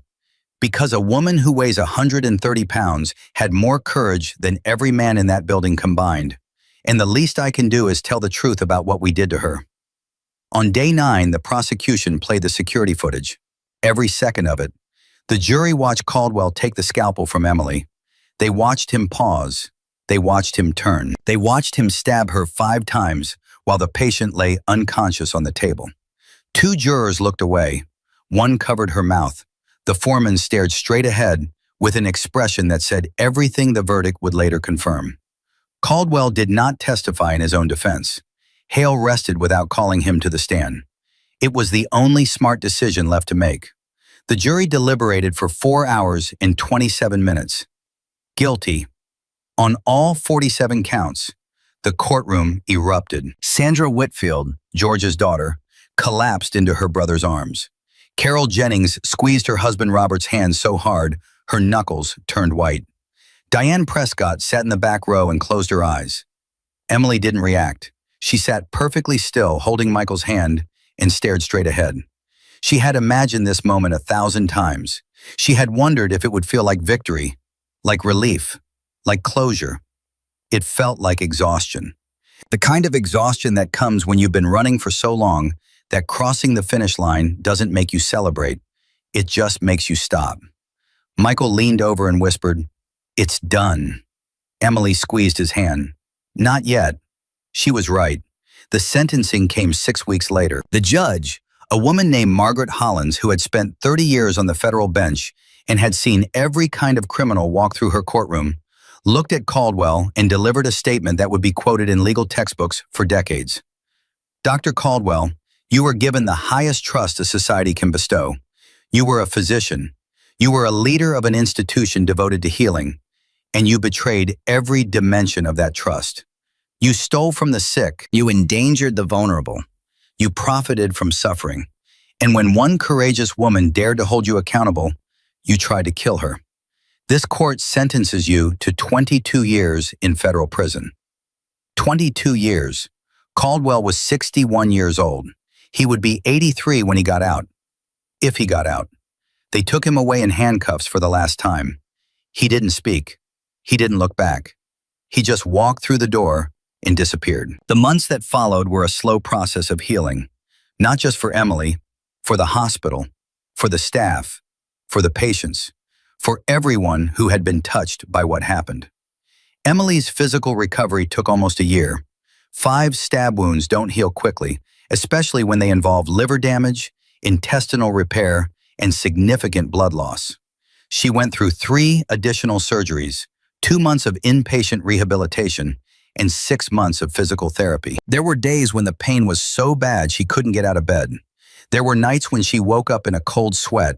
"Because a woman who weighs 130 pounds had more courage than every man in that building combined, and the least I can do is tell the truth about what we did to her." On day 9, the prosecution played the security footage, every second of it. The jury watched Caldwell take the scalpel from Emily. They watched him pause. They watched him turn. They watched him stab her 5 times while the patient lay unconscious on the table. 2 jurors looked away. One covered her mouth. The foreman stared straight ahead with an expression that said everything the verdict would later confirm. Caldwell did not testify in his own defense. Hale rested without calling him to the stand. It was the only smart decision left to make. The jury deliberated for 4 hours and 27 minutes. Guilty. On all 47 counts, the courtroom erupted. Sandra Whitfield, George's daughter, collapsed into her brother's arms. Carol Jennings squeezed her husband Robert's hand so hard, her knuckles turned white. Diane Prescott sat in the back row and closed her eyes. Emily didn't react. She sat perfectly still, holding Michael's hand, and stared straight ahead. She had imagined this moment 1,000 times. She had wondered if it would feel like victory, like relief, like closure. It felt like exhaustion. The kind of exhaustion that comes when you've been running for so long that crossing the finish line doesn't make you celebrate. It just makes you stop. Michael leaned over and whispered, "It's done." Emily squeezed his hand. Not yet. She was right. The sentencing came 6 weeks later. The judge, a woman named Margaret Hollins who had spent 30 years on the federal bench and had seen every kind of criminal walk through her courtroom, looked at Caldwell and delivered a statement that would be quoted in legal textbooks for decades. "Dr. Caldwell, you were given the highest trust a society can bestow. You were a physician. You were a leader of an institution devoted to healing, and you betrayed every dimension of that trust. You stole from the sick. You endangered the vulnerable. You profited from suffering. And when one courageous woman dared to hold you accountable, you tried to kill her. This court sentences you to 22 years in federal prison." 22 years. Caldwell was 61 years old. He would be 83 when he got out. If he got out. They took him away in handcuffs for the last time. He didn't speak. He didn't look back. He just walked through the door and disappeared. The months that followed were a slow process of healing, not just for Emily, for the hospital, for the staff, for the patients, for everyone who had been touched by what happened. Emily's physical recovery took almost a year. 5 stab wounds don't heal quickly, especially when they involve liver damage, intestinal repair, and significant blood loss. She went through 3 additional surgeries, 2 months of inpatient rehabilitation, and 6 months of physical therapy. There were days when the pain was so bad she couldn't get out of bed. There were nights when she woke up in a cold sweat,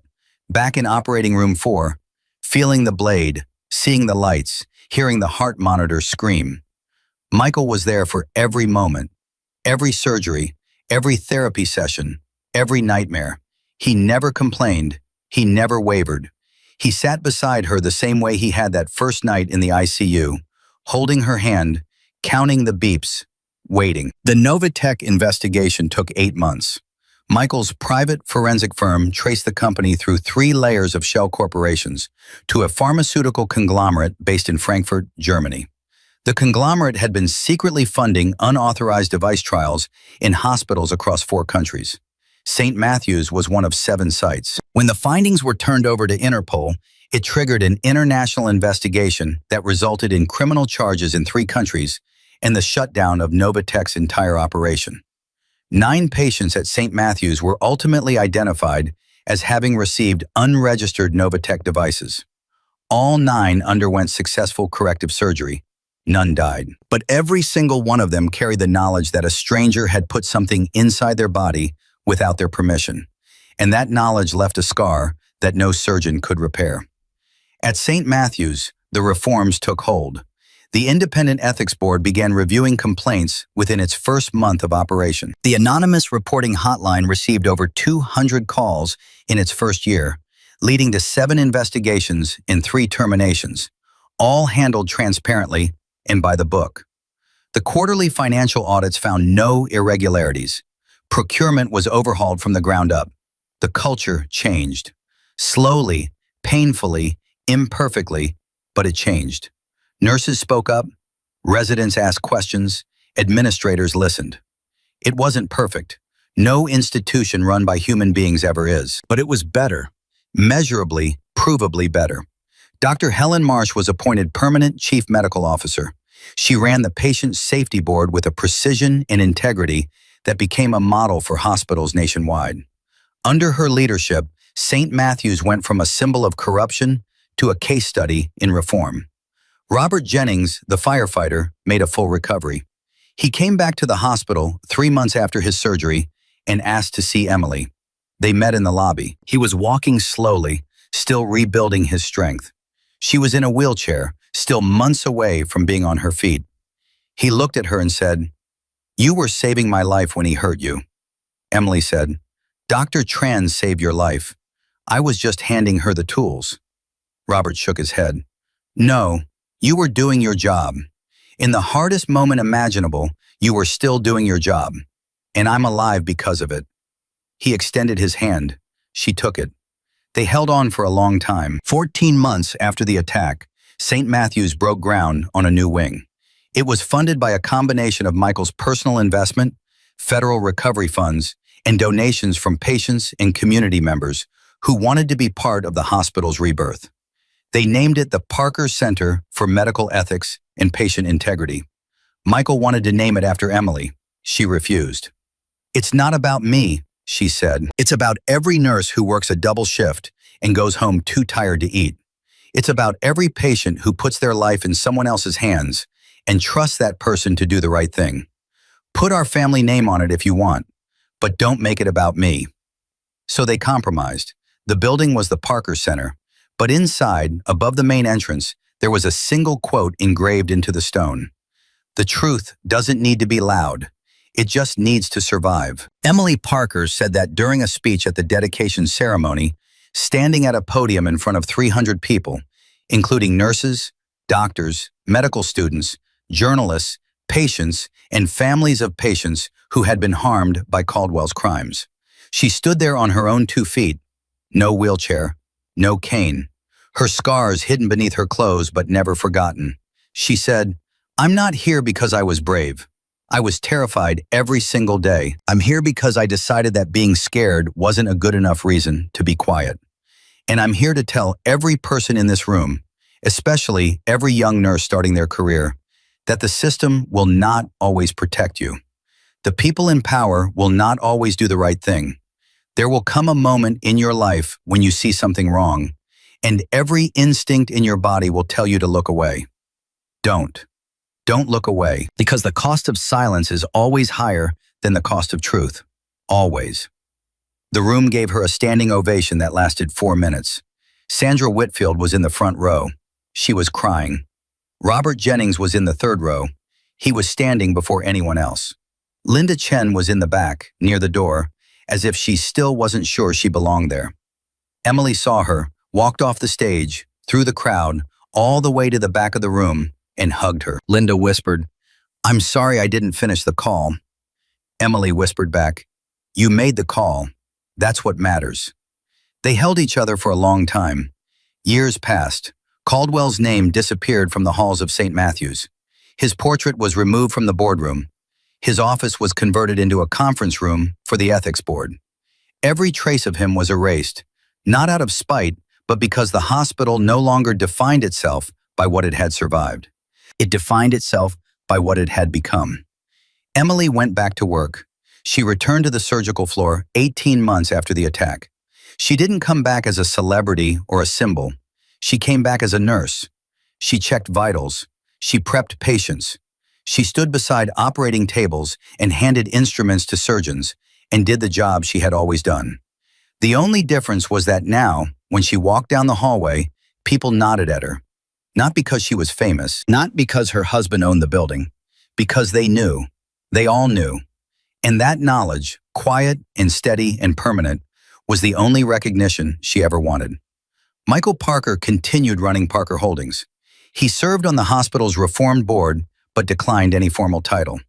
back in operating room 4, feeling the blade, seeing the lights, hearing the heart monitor scream. Michael was there for every moment, every surgery, every therapy session, every nightmare. He never complained. He never wavered. He sat beside her the same way he had that first night in the ICU, holding her hand, counting the beeps, waiting. The Novatech investigation took 8 months. Michael's private forensic firm traced the company through 3 layers of shell corporations to a pharmaceutical conglomerate based in Frankfurt, Germany. The conglomerate had been secretly funding unauthorized device trials in hospitals across 4 countries. St. Matthew's was one of 7 sites. When the findings were turned over to Interpol, it triggered an international investigation that resulted in criminal charges in 3 countries and the shutdown of Novatech's entire operation. 9 patients at St. Matthew's were ultimately identified as having received unregistered Novatech devices. All 9 underwent successful corrective surgery. None died. But every single one of them carried the knowledge that a stranger had put something inside their body without their permission. And that knowledge left a scar that no surgeon could repair. At St. Matthew's, the reforms took hold. The Independent Ethics Board began reviewing complaints within its first month of operation. The anonymous reporting hotline received over 200 calls in its first year, leading to 7 investigations and 3 terminations, all handled transparently and by the book. The quarterly financial audits found no irregularities. Procurement was overhauled from the ground up. The culture changed. Slowly, painfully, imperfectly, but it changed. Nurses spoke up, residents asked questions, administrators listened. It wasn't perfect. No institution run by human beings ever is, but it was better. Measurably, provably better. Dr. Helen Marsh was appointed permanent chief medical officer. She ran the patient safety board with a precision and integrity that became a model for hospitals nationwide. Under her leadership, St. Matthew's went from a symbol of corruption to a case study in reform. Robert Jennings, the firefighter, made a full recovery. He came back to the hospital 3 months after his surgery and asked to see Emily. They met in the lobby. He was walking slowly, still rebuilding his strength. She was in a wheelchair, still months away from being on her feet. He looked at her and said, "You were saving my life when he hurt you." Emily said, "Dr. Tran saved your life. I was just handing her the tools." Robert shook his head. "No, you were doing your job. In the hardest moment imaginable, you were still doing your job. And I'm alive because of it." He extended his hand. She took it. They held on for a long time. 14 months after the attack, St. Matthew's broke ground on a new wing. It was funded by a combination of Michael's personal investment, federal recovery funds, and donations from patients and community members who wanted to be part of the hospital's rebirth. They named it the Parker Center for Medical Ethics and Patient Integrity. Michael wanted to name it after Emily. She refused. "It's not about me," she said. "It's about every nurse who works a double shift and goes home too tired to eat. It's about every patient who puts their life in someone else's hands and trusts that person to do the right thing. Put our family name on it if you want, but don't make it about me." So they compromised. The building was the Parker Center, but inside, above the main entrance, there was a single quote engraved into the stone. "The truth doesn't need to be loud. It just needs to survive." Emily Parker said that during a speech at the dedication ceremony, standing at a podium in front of 300 people, including nurses, doctors, medical students, journalists, patients, and families of patients who had been harmed by Caldwell's crimes. She stood there on her own 2 feet, no wheelchair, no cane, her scars hidden beneath her clothes but never forgotten. She said, "I'm not here because I was brave. I was terrified every single day. I'm here because I decided that being scared wasn't a good enough reason to be quiet. And I'm here to tell every person in this room, especially every young nurse starting their career, that the system will not always protect you. The people in power will not always do the right thing. There will come a moment in your life when you see something wrong, and every instinct in your body will tell you to look away. Don't. Don't look away, because the cost of silence is always higher than the cost of truth. Always." The room gave her a standing ovation that lasted 4 minutes. Sandra Whitfield was in the front row. She was crying. Robert Jennings was in the 3rd row. He was standing before anyone else. Linda Chen was in the back, near the door, as if she still wasn't sure she belonged there. Emily saw her, walked off the stage, through the crowd, all the way to the back of the room, and hugged her. Linda whispered, "I'm sorry I didn't finish the call." Emily whispered back, "You made the call. That's what matters." They held each other for a long time. Years passed. Caldwell's name disappeared from the halls of St. Matthew's. His portrait was removed from the boardroom. His office was converted into a conference room for the ethics board. Every trace of him was erased, not out of spite, but because the hospital no longer defined itself by what it had survived. It defined itself by what it had become. Emily went back to work. She returned to the surgical floor 18 months after the attack. She didn't come back as a celebrity or a symbol. She came back as a nurse. She checked vitals. She prepped patients. She stood beside operating tables and handed instruments to surgeons and did the job she had always done. The only difference was that now, when she walked down the hallway, people nodded at her. Not because she was famous, not because her husband owned the building, because they knew. They all knew. And that knowledge, quiet and steady and permanent, was the only recognition she ever wanted. Michael Parker continued running Parker Holdings. He served on the hospital's reformed board, but declined any formal title.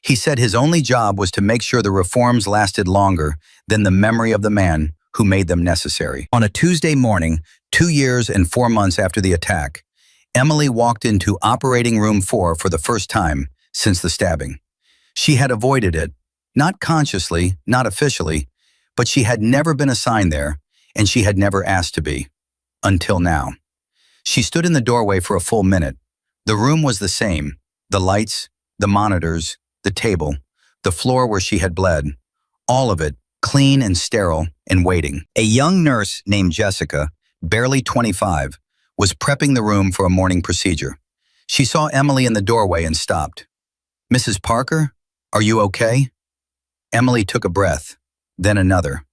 He said his only job was to make sure the reforms lasted longer than the memory of the man who made them necessary. On a Tuesday morning, 2 years and 4 months after the attack, Emily walked into operating room 4 for the first time since the stabbing. She had avoided it, not consciously, not officially, but she had never been assigned there, and she had never asked to be. Until now. She stood in the doorway for a full minute. The room was the same. The lights, the monitors, the table, the floor where she had bled. All of it, clean and sterile and waiting. A young nurse named Jessica, barely 25, was prepping the room for a morning procedure. She saw Emily in the doorway and stopped. "Mrs. Parker, are you okay?" Emily took a breath, then another.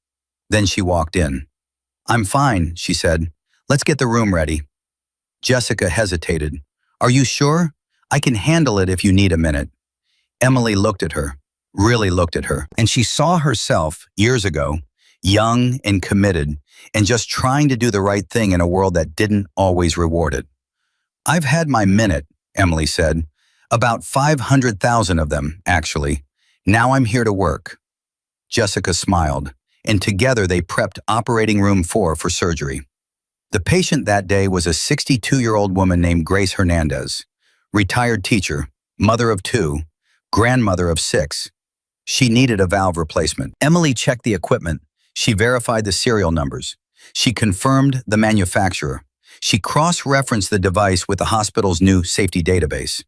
Then she walked in. "I'm fine," she said. "Let's get the room ready." Jessica hesitated. "Are you sure? I can handle it if you need a minute." Emily looked at her, really looked at her, and she saw herself, years ago, young and committed, and just trying to do the right thing in a world that didn't always reward it. "I've had my minute," Emily said. "About 500,000 of them, actually. Now I'm here to work." Jessica smiled, and together they prepped operating room 4 for surgery. The patient that day was a 62-year-old woman named Grace Hernandez, retired teacher, mother of 2, grandmother of 6. She needed a valve replacement. Emily checked the equipment. She verified the serial numbers. She confirmed the manufacturer. She cross-referenced the device with the hospital's new safety database.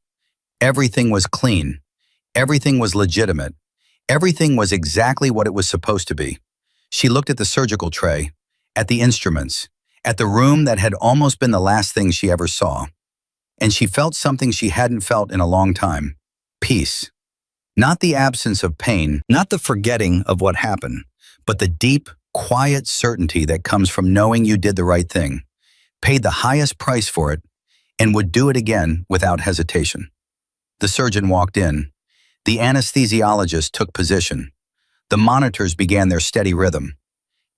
Everything was clean. Everything was legitimate. Everything was exactly what it was supposed to be. She looked at the surgical tray, at the instruments, at the room that had almost been the last thing she ever saw. And she felt something she hadn't felt in a long time. Peace. Not the absence of pain, not the forgetting of what happened, but the deep, quiet certainty that comes from knowing you did the right thing, paid the highest price for it, and would do it again without hesitation. The surgeon walked in. The anesthesiologist took position. The monitors began their steady rhythm.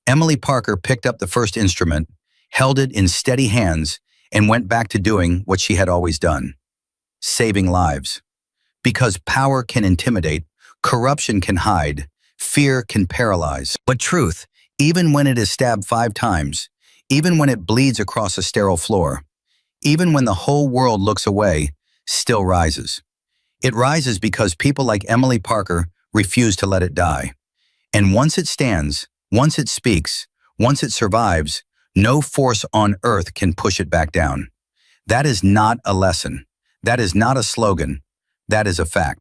Emily Parker picked up the first instrument, held it in steady hands, and went back to doing what she had always done, saving lives. Because power can intimidate, corruption can hide, fear can paralyze. But truth, even when it is stabbed 5 times, even when it bleeds across a sterile floor, even when the whole world looks away, still rises. It rises because people like Emily Parker refuse to let it die. And once it stands, once it speaks, once it survives, no force on earth can push it back down. That is not a lesson. That is not a slogan. That is a fact.